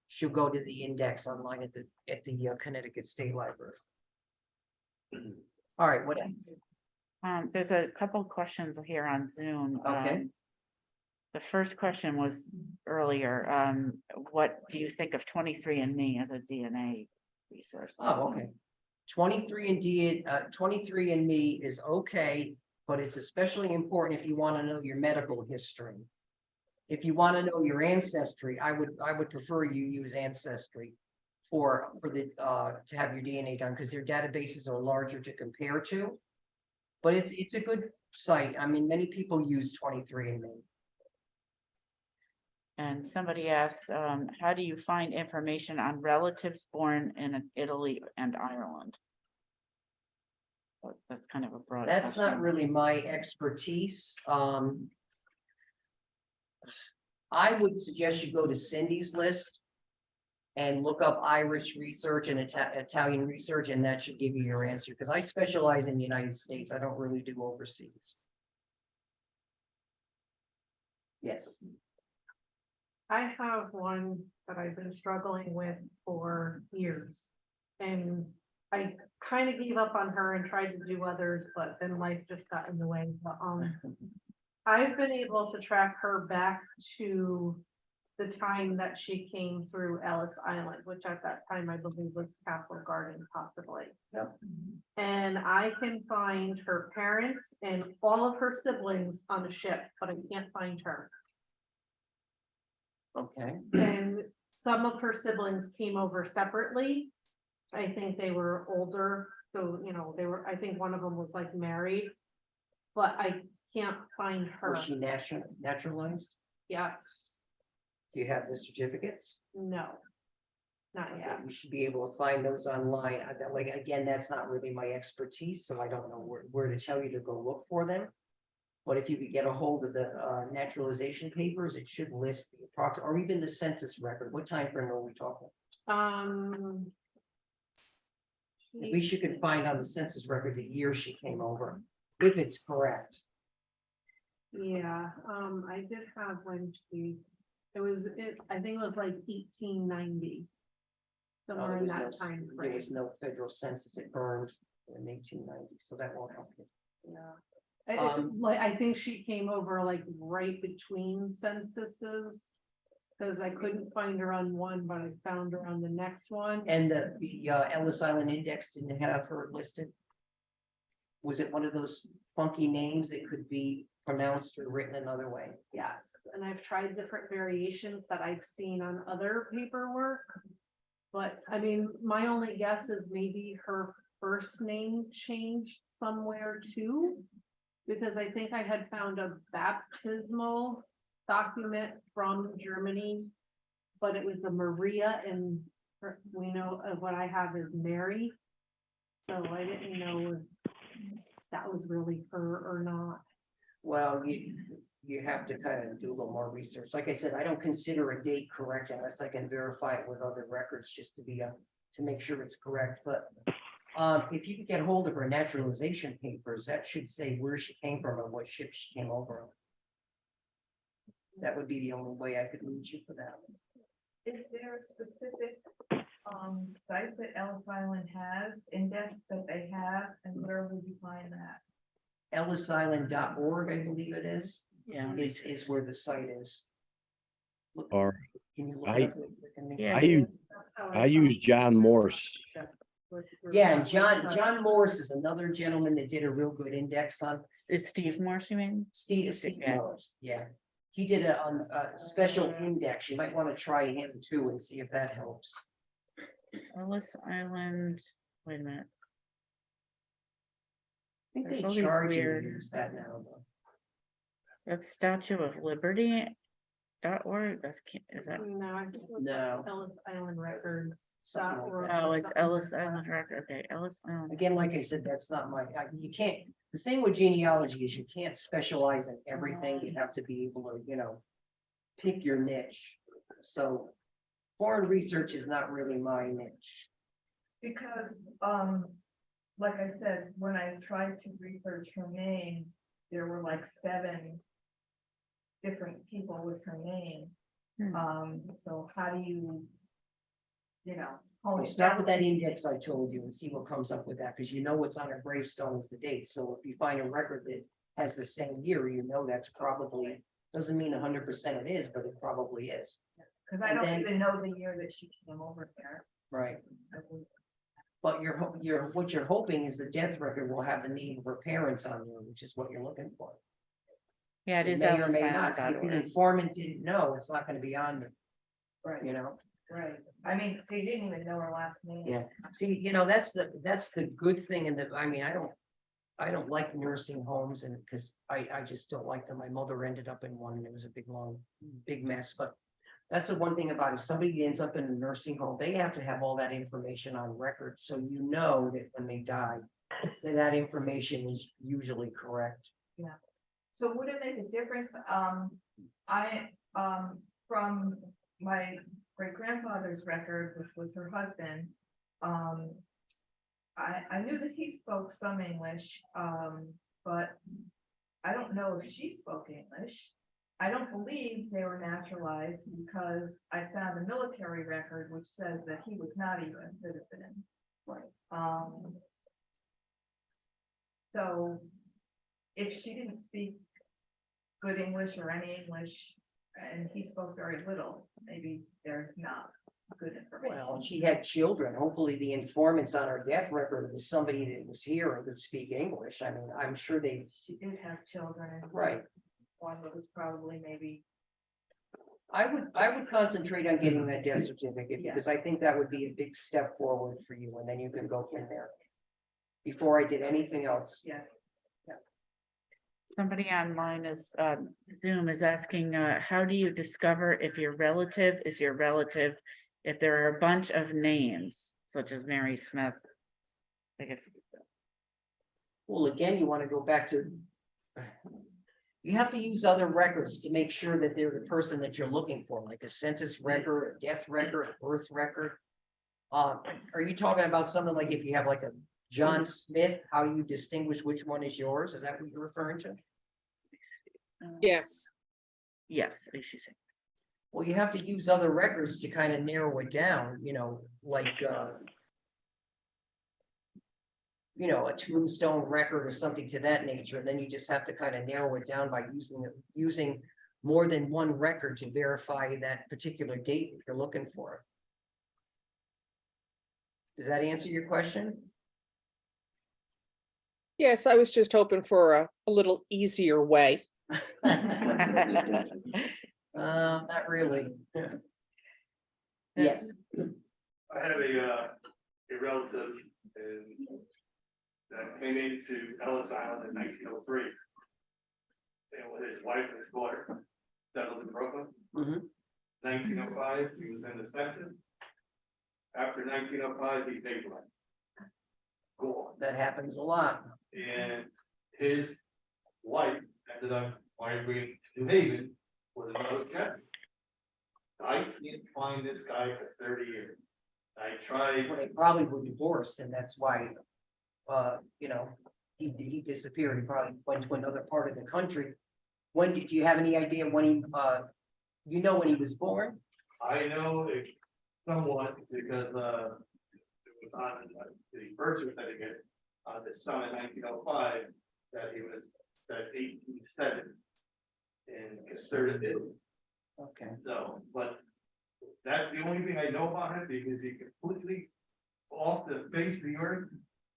She'll go to the index online at the Connecticut State Library. All right, what? There's a couple questions here on Zoom. Okay. The first question was earlier, what do you think of 23andMe as a DNA resource? Oh, okay. 23andMe is okay, but it's especially important if you want to know your medical history. If you want to know your ancestry, I would prefer you use Ancestry for to have your DNA done, because their databases are larger to compare to. But it's a good site. I mean, many people use 23andMe. And somebody asked, how do you find information on relatives born in Italy and Ireland? But that's kind of a broad. That's not question. really my expertise. I would suggest you go to Cindy's list and look up Irish research and Italian research, and that should give you your answer, because I specialize in the United States. I don't really do overseas. Yes. I have one that I've been struggling with for years. And I kind of gave up on her and tried to do others, but then life just got in the way. But, I've been able to track her back to the time that she came through Ellis Island, which at that time I believe was Castle Garden possibly. Yep. And I can find her parents and all of her siblings on the ship, but I can't find her. Okay, And some of her siblings came over separately. I think they were older, so, you know, they were, I think one of them was like married. But I can't find her. was she naturalized? Yes, Do you have the certificates? no, not Yeah, yet. you should be able to find those online. Like, again, that's not really my expertise, so I don't know where to tell you to go look for them. But if you could get a hold of the naturalization papers, it should list the approximate, or even the census record. What time frame are we talking? At least you can find on the census record the year she came over, if it's correct. Yeah, I did have when I think it was like 1890. Somewhere in that time There frame. was no federal census. It burned in 1890, so that won't help you. Yeah. Um, I think she came over like right between censuses. Cause I couldn't find her on one, but I found her on the next one. And the Ellis Island Index didn't have her listed? Was it one of those funky names that could be pronounced or written another way? Yes, and I've tried different variations that I've seen on other paperwork. But I mean, my only guess is maybe her first name changed somewhere too. Because I think I had found a baptismal document from Germany. But it was a Maria and we know what I have is Mary. So I didn't know if that was really her or not. Well, you have to kind of do a little more research. Like I said, I don't consider a date correct unless I can verify it with other records just to be to make sure it's correct, but. If you could get hold of her naturalization papers, that should say where she came from and what ship she came over on. That would be the only way I could lead you for that. Is there a specific site that Ellis Island has, index that they have, and where would you find that? ellisisland.org, I believe it is Yeah. where the site is. Look, Or can you look I- it up real quick and make Yeah. sure? That's how I use John Morse. Yeah, and John Morris is another gentleman that did a real good index on Is Steve Morse, you mean? Steve Yeah. Morris, yeah. He did a special index. You might want to try him too and see if that helps. Ellis Island, wait a minute. I think they There's all these charge you to weird- use that now, though. That's Statue of Liberty.org, is that? No, I think it's No. Ellis Island Records. Something like that. Oh, it's Ellis Island record, okay, Ellis Island. Again, like I said, that's not you can't, the thing with genealogy is you can't specialize in everything. You have to be able to, pick your niche. So foreign research is not really my niche. Because, like I said, when I tried to research her name, there were like 7 different people with her name. So how do you, hone Well, it start down? with that index I told you and see what comes up with that, because you know what's on her gravestone is the date. So if you find a record that has the same year, that's probably, doesn't mean 100% it is, but it probably is. Because I and don't then- even know the year that she came over there. Right. But what you're hoping is the death record will have the name of her parents on there, which is what you're looking for. Yeah, it is may or Ellis may not. See, if the Island.org. informant didn't know, it's not gonna be on there, Right, Right. I mean, they didn't even know her last name. Yeah. See, that's the good thing, and I don't like nursing homes, and because I just don't like them. My mother ended up in one, and it was a big mess, but that's the one thing about it. If somebody ends up in a nursing home, they have to have all that information on record, so you know that when they die, that information is usually correct. So would it make a difference? From my great grandfather's record, which was her husband, I knew that he spoke some English, but I don't know if she spoke English. I don't believe they were naturalized because I found a military record which says that he was not even a citizen. So if she didn't speak good English or any English, and he spoke very little, maybe there's not good information. Well, she had children. Hopefully the informants on her death record was somebody that was here and could speak English. I mean, I'm sure they, She did have children. And right. one that was probably maybe, I would concentrate on getting that death certificate Yeah. because I think that would be a big step forward for you and then you can go from there. Before I did anything else. yeah, Somebody online is, Zoom is asking, how do you discover if your relative is your relative? If there are a bunch of names, such as Mary Smith? Like if, Well, again, you want to go back to. You have to use other records to make sure that they're the person that you're looking for, like a census record, a death record, a birth record. Are you talking about something like if you have like a John Smith, how do you distinguish which one is yours? Is that what you're referring to? Yes, yes, as you say. Well, you have to use other records to kind of narrow it down, like, a tombstone record or something to that nature. And then you just have to kind of narrow it down by using more than one record to verify that particular date that you're looking for. Does that answer your question? yes, I was just hoping for a little easier way. Not really. Yes, I have a relative that came into Ellis Island in 1903. And with his wife and his daughter settled in Brooklyn. Mhm. 1905, he was in the census. After 1905, he vaporized. Gone. that happens a lot. And his wife ended up migrating to New Haven with another jet. I can't find this guy for 30 years. I tried, Well, they probably were divorced and that's why, he disappeared. He probably went to another part of the country. When did you have any idea when he, when he was born? I know it somewhat because it was on the birth certificate on his son in 1905 that he was said 1870 in Caserta, Italy. Okay. So, but that's the only thing I know about him because he's completely off the face of the earth.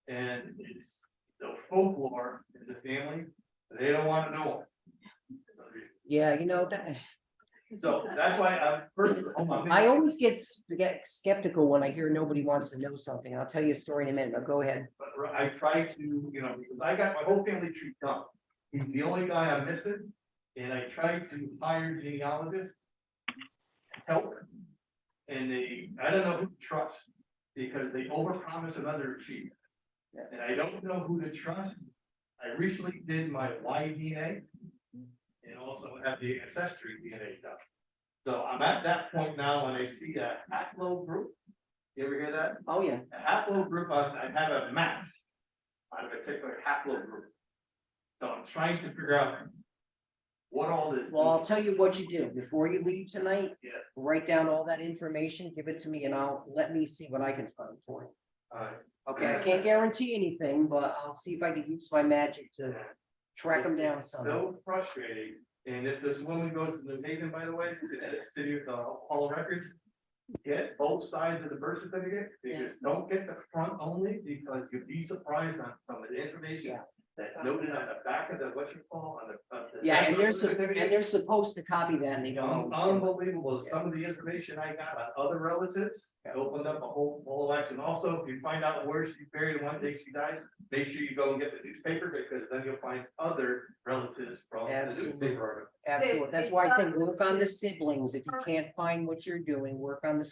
And it's the folklore in the family, they don't want to know Yeah, it. So that's why I always get skeptical when I hear nobody wants to know something. I'll tell you a story in a minute, but go ahead. But I try to, because I got my whole family tree done. He's the only guy I'm missing, and I tried to hire genealogists. Help. And I don't know who to trust, because they overpromise and underachieve. And I don't know who to trust. I recently did my Y DNA. And also have the ancestry DNA done. So I'm at that point now when I see a haplo group. You ever hear that? Oh, yeah. A haplo group, I have a match on a particular haplo group. So I'm trying to figure out what all this. Well, I'll tell you what you do. Before you leave tonight, Yeah. write down all that information, give it to me, and let me see what I can find for you. Alright. Okay, I can't guarantee anything, but I'll see if I can use my magic to track them down It's somehow. so frustrating, and if this woman goes to New Haven, by the way, to the city of Hall of Records. Get both sides of the birth certificate, because don't get the front only, because you'd be surprised on some of the information. Yeah. That noted on the back of the, what you call, on the. Yeah, and birth certificate. they're supposed to copy that and they don't always do it. Unbelievable, some of the information I got on other relatives, it opened up a whole election. Also, if you find out where she buried and what day she died, make sure you go and get the newspaper, because then you'll find other relatives from the Absolutely. newspaper article. Absolutely. That's why I say work on the siblings. If you can't find what you're doing, work on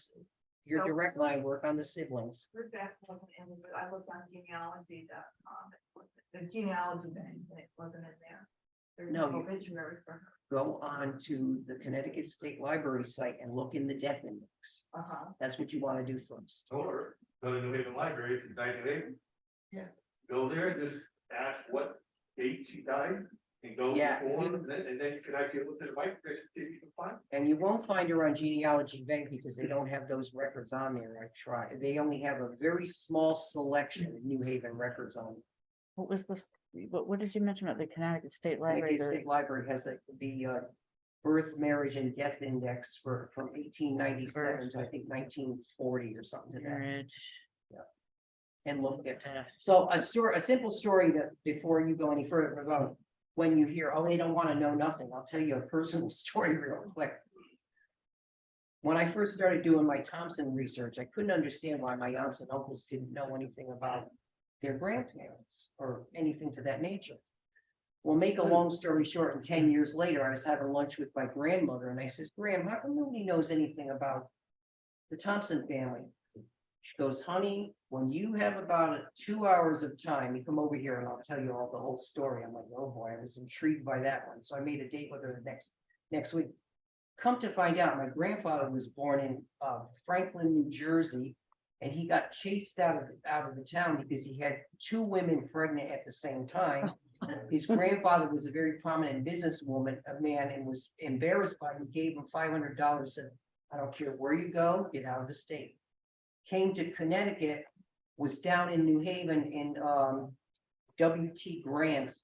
your direct line, work on the siblings. her death wasn't in, but I looked on genealogy.com. The genealogy bank, and it wasn't in there. There's No, no you- obituary for her. Go on to the Connecticut State Library site and look in the death index. Uh-huh. That's what you want to do first. Or go to New Haven Library if you died in New Haven. Yeah. Go there, just ask what date she died and go Yeah. before, and then you can actually look at the white picture, see if you can find. And you won't find her on Genealogy Bank because they don't have those records on there. I tried. They only have a very small selection of New Haven records on. What was this, what did you mention about the Connecticut State Library? Connecticut State Library has the birth, marriage, and death index from 1897 to I think 1940 or something to that. Marriage. And look there. death. So a simple story that before you go any further about when you hear, oh, they don't want to know nothing. I'll tell you a personal story real quick. When I first started doing my Thompson research, I couldn't understand why my aunts and uncles didn't know anything about their grandparents or anything to that nature. Well, make a long story short, and 10 years later, I was having lunch with my grandmother and I says, Graham, how come nobody knows anything about the Thompson family? She goes, honey, when you have about 2 hours of time, you come over here and I'll tell you all the whole story. I'm like, oh boy, I was intrigued by that one. So I made a date with her next week. Come to find out, my grandfather was born in Franklin, New Jersey, and he got chased out of the town because he had 2 women pregnant at the same time. His grandfather was a very prominent businesswoman, a man, and was embarrassed by him, gave him $500, said, I don't care where you go, get out of the state. Came to Connecticut, was down in New Haven in W.T. Grant's,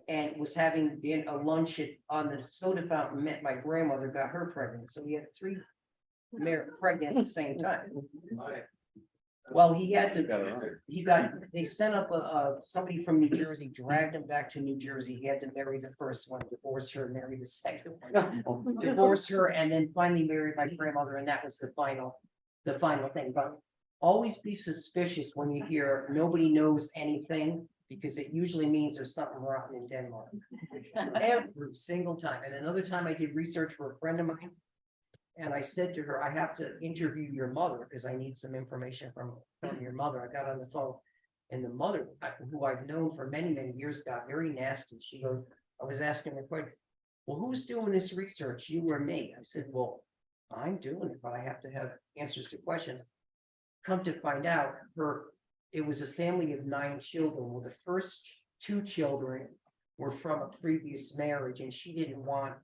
and was having a lunch on the soda fountain, met my grandmother, got her pregnant, so he had 3 pregnant at the same time. Well, they sent up somebody from New Jersey, dragged him back to New Jersey. He had to marry the first one, divorce her, marry the second one, divorce her, and then finally married my grandmother, and that was the final thing. But always be suspicious when you hear nobody knows anything, because it usually means there's something rotten in Denmark. Every single time. And another time I did research for a friend of mine. And I said to her, I have to interview your mother because I need some information from your mother. I got on the phone and the mother, who I've known for many, many years, got very nasty. She goes, I was asking her, well, who's doing this research? You or me? I said, well, I'm doing it, but I have to have answers to questions. Come to find out, it was a family of 9 children. Well, the first 2 children were from a previous marriage, and she didn't want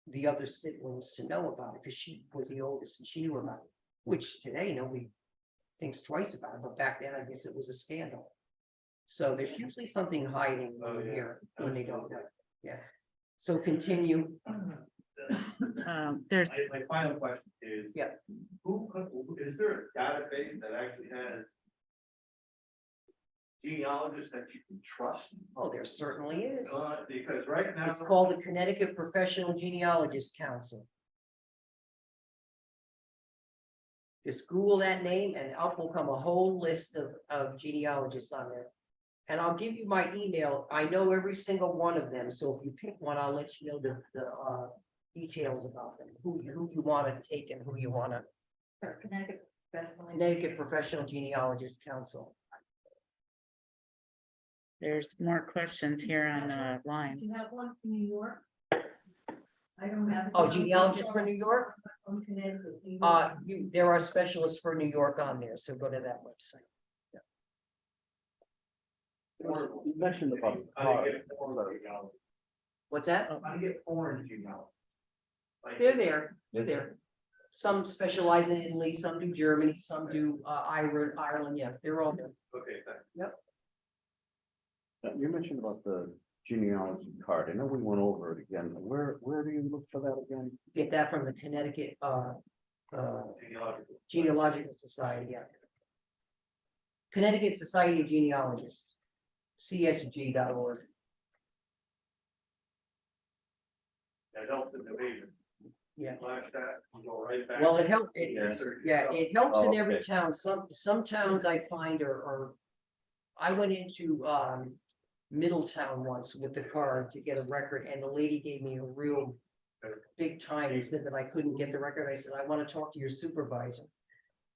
the other siblings to know about it because she was the oldest and she knew about it, which today nobody thinks twice about it, but back then I guess it was a scandal. So there's usually something hiding over here when they don't know. Yeah. So continue. There's, My final question is. Yeah. Is there a database that actually has genealogists that you can trust? Oh, there certainly is. Because right now. It's called the Connecticut Professional Genealogist Council. Just Google that name and up will come a whole list of genealogists on there. And I'll give you my email. I know every single one of them. So if you pick one, I'll let you know the details about them, who you want to take and who you want to. Connecticut Professional Genealogist Council. there's more questions here on line. You have one from New York? I don't have. Oh, genealogist for New York? From Connecticut, New York. There are specialists for New York on there, so go to that website. You mentioned about. What's that? I get foreign genealogy. They're there. Some specialize in Italy, some do Germany, some do Ireland, yeah, they're all there. Okay, thanks. You mentioned about the genealogy card. I know we went over it again. Where do you look for that again? Get that from the Connecticut Genealogical. Genealogical Society, yeah. Connecticut Society of Genealogists, csg.org. That helps in the vision. Yeah. Flash that, you go right back. Well, it helps, Yeah. it helps in Oh, every okay. town. Some towns I find are. I went into Middletown once with the card to get a record, and the lady gave me a real big time and said that I couldn't get the record. I said, I want to talk to your supervisor.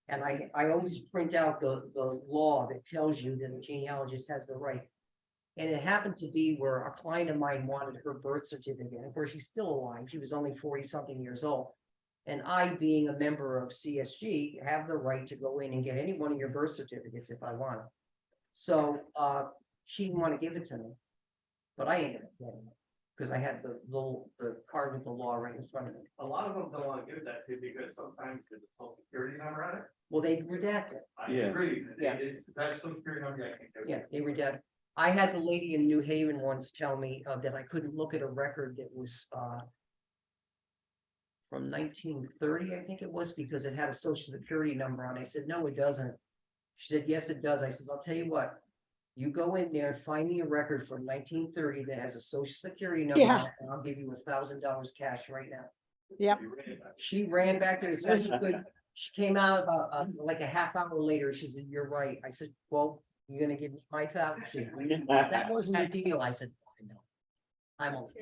And I always print out the law that tells you that a genealogist has the right. And it happened to be where a client of mine wanted her birth certificate. Of course, she's still alive. She was only 40-something years old. And I, being a member of CSG, have the right to go in and get any one of your birth certificates if I want it. So she didn't want to give it to me, but I ended up getting it because I had the card with the law right in front of me. A lot of them don't want to give that to you because sometimes there's a social security number on it. Well, they redact it. I Yeah. agree. Yeah. That's social security number, I can't do it. Yeah, they redact. I had the lady in New Haven once tell me that I couldn't look at a record that was from 1930, I think it was, because it had a social security number on it. I said, no, it doesn't. She said, yes, it does. I said, I'll tell you what. You go in there and find me a record from 1930 that has a social security number Yeah. on it, and I'll give you $1,000 cash right now. Yep. She ran back there as fast as she could. She came out about like a half hour later. She said, you're right. I said, well, you're gonna give me my $1,000. That wasn't a deal. I said, I know. I'm okay.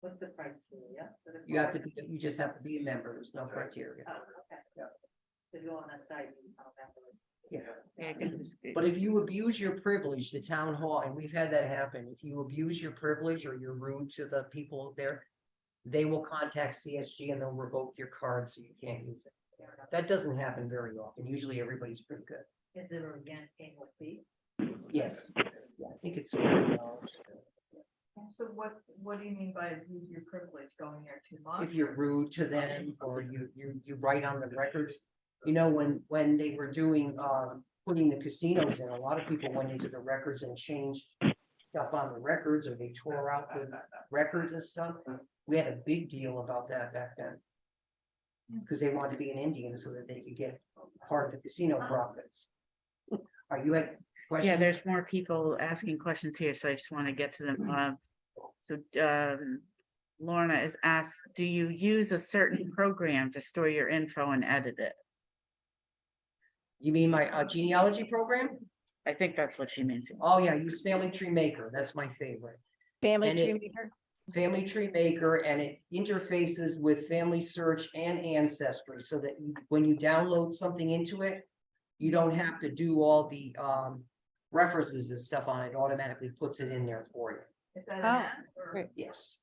What's the criteria? You have to be, you just have to be a member. There's no criteria. To go on that site. Yeah. Yeah, I can just- But if you abuse your privilege, the town hall, and we've had that happen, if you abuse your privilege or you're rude to the people there, they will contact CSG and they'll revoke your card so you can't use it. That doesn't happen very often. Usually everybody's pretty good. Is there again annual fee? Yes. Yeah, I think it's $40. So what do you mean by use your privilege going there too much? If you're rude to them or you write on the records. You know, when they were doing, putting the casinos in, a lot of people went into the records and changed stuff on the records, or they tore out the records and stuff. We had a big deal about that back then. Because they wanted to be an Indian so that they could get part of the casino profits. Are you at questions? Yeah, there's more people asking questions here, so I just want to get to them. Lorna is asked, do you use a certain program to store your info and edit it? You mean my genealogy program? I think that's what she means. Oh, yeah, I use Family Tree Maker. That's my favorite. Family And tree it- maker. Family Tree Maker, and it interfaces with Family Search and Ancestry, so that when you download something into it, you don't have to do all the references and stuff on it. It automatically puts it in there for you. Is that an Oh, app or? great. Yes.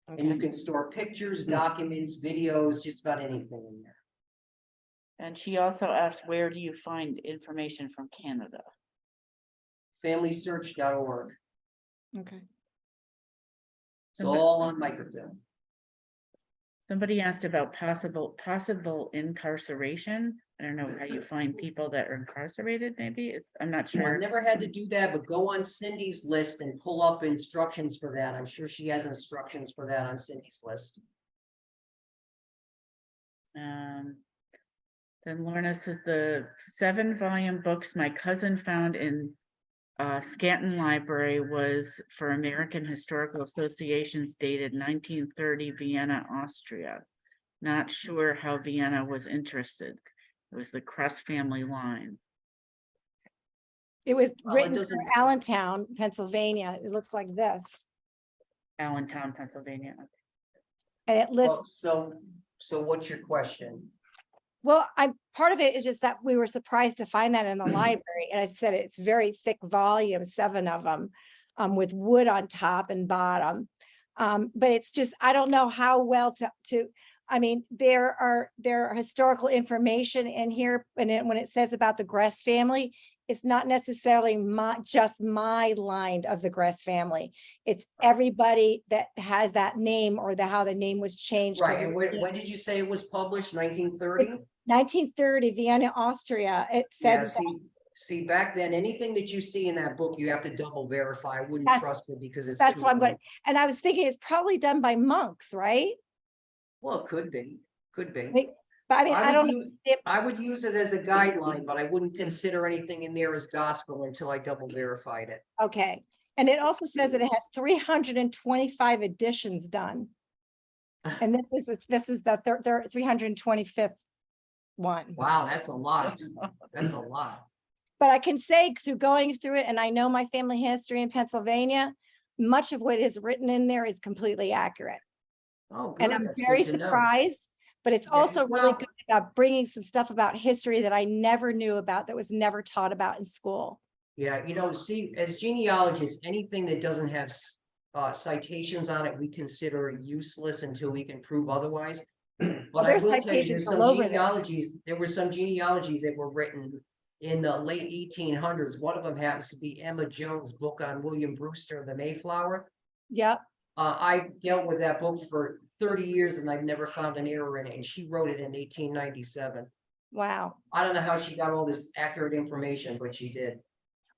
And you Okay. can store pictures, documents, videos, just about anything in there. And she also asked, where do you find information from Canada? FamilySearch.org. Okay. It's all on microfilm. Somebody asked about possible incarceration. I don't know how you find people that are incarcerated, maybe I'm not I've sure. never had to do that, but go on Cindy's list and pull up instructions for that. I'm sure she has instructions for that on Cindy's list. Then Lorna says the 7-volume books my cousin found in Scranton Library was for American Historical Associations dated 1930 Vienna, Austria. Not sure how Vienna was interested. It was the Crust family line. It was Well, it written for doesn't- Allentown, Pennsylvania. It looks like this. Allentown, Pennsylvania. And it lists, Well, so what's your question? well, part of it is just that we were surprised to find that in the library. And I said, it's very thick volume, 7 of them, with wood on top and bottom. But it's just, I don't know how well I mean, there are historical information in here, and when it says about the Gress family, it's not necessarily just my line of the Gress family. It's everybody that has that name or how the name was changed. 'cause Right, and of when did you say it was published? 1930? 1930, Vienna, Austria. It Yeah, said, see, back then, anything that you see in that book, you have to double verify. I wouldn't That's- trust it because it's. that's too what I'm going, old. and I was thinking it's probably done by monks, right? Well, it could be. Wait, But I mean, I don't, I would use it as a guideline, but I wouldn't consider anything in there as gospel until I double verified it. okay. And it also says that it has 325 editions done. And this is the 325th one. Wow, that's a lot. That's a lot. But I can say through going through it, and I know my family history in Pennsylvania, much of what is written in there is completely accurate. Oh, good. And I'm That's very good to know. surprised, but it's Yeah, also really well- good about bringing some stuff about history that I never knew about, that was never taught about in school. Yeah, see, as genealogists, anything that doesn't have citations on it, we consider useless until we can prove otherwise. But I There's will tell you, citations there's some all over this. genealogies, there were some genealogies that were written in the late 1800s. One of them happens to be Emma Jones' book on William Brewster, the Mayflower. Yep. I dealt with that book for 30 years and I've never found an error in it, and she wrote it in 1897. Wow. I don't know how she got all this accurate information, but she did.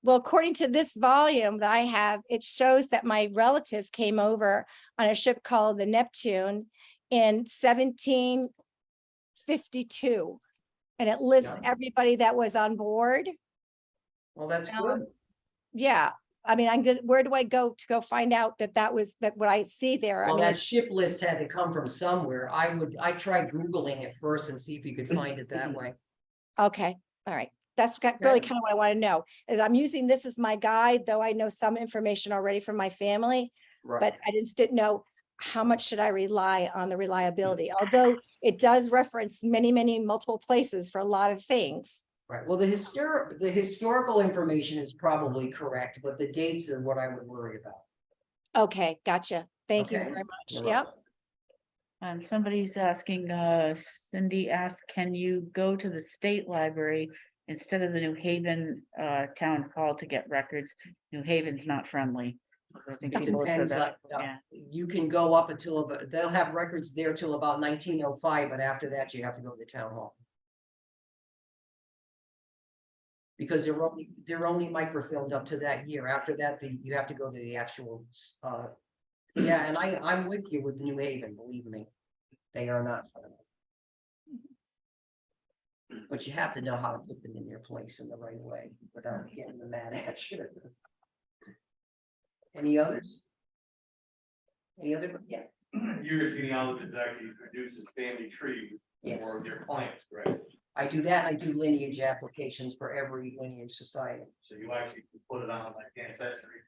Well, according to this volume that I have, it shows that my relatives came over on a ship called the Neptune in 1752. And it lists Yeah. everybody that was on board. Well, that's Um, good. Yeah, I mean, I'm good. Where do I go to go find out that was that what I see there? I Well, mean, that ship list had to come from somewhere. I tried Googling it first and see if you could find it that way. okay, all right. That's really Okay. kind of what I want to know, is I'm using this as my guide, though I know some information already from my family, Right. but I just didn't know how much should I rely on the reliability, although it does reference many multiple places for a lot of things. Right, well, the historical information is probably correct, but the dates are what I would worry about. Okay, gotcha. Thank you Okay. very much. You're Yep. welcome. And somebody's asking, Cindy asked, can you go to the state library instead of the New Haven town hall to get records? New Haven's not friendly. I think It people have said depends, that. Yeah. you can go up until, they'll have records there till about 1905, but after that, you have to go to the town hall. Because they're only microfilmed up to that year. After that, you have to go to the actual, yeah, and I'm with you with New Haven, believe me. They are not. But you have to know how to put them in their place in the right way without getting them mad at you. Any others? Any other, yeah, Your genealogist actually produces family trees yes. for your clients, correct? I do that. I do lineage applications for every lineage society. So you actually can put it on like ancestry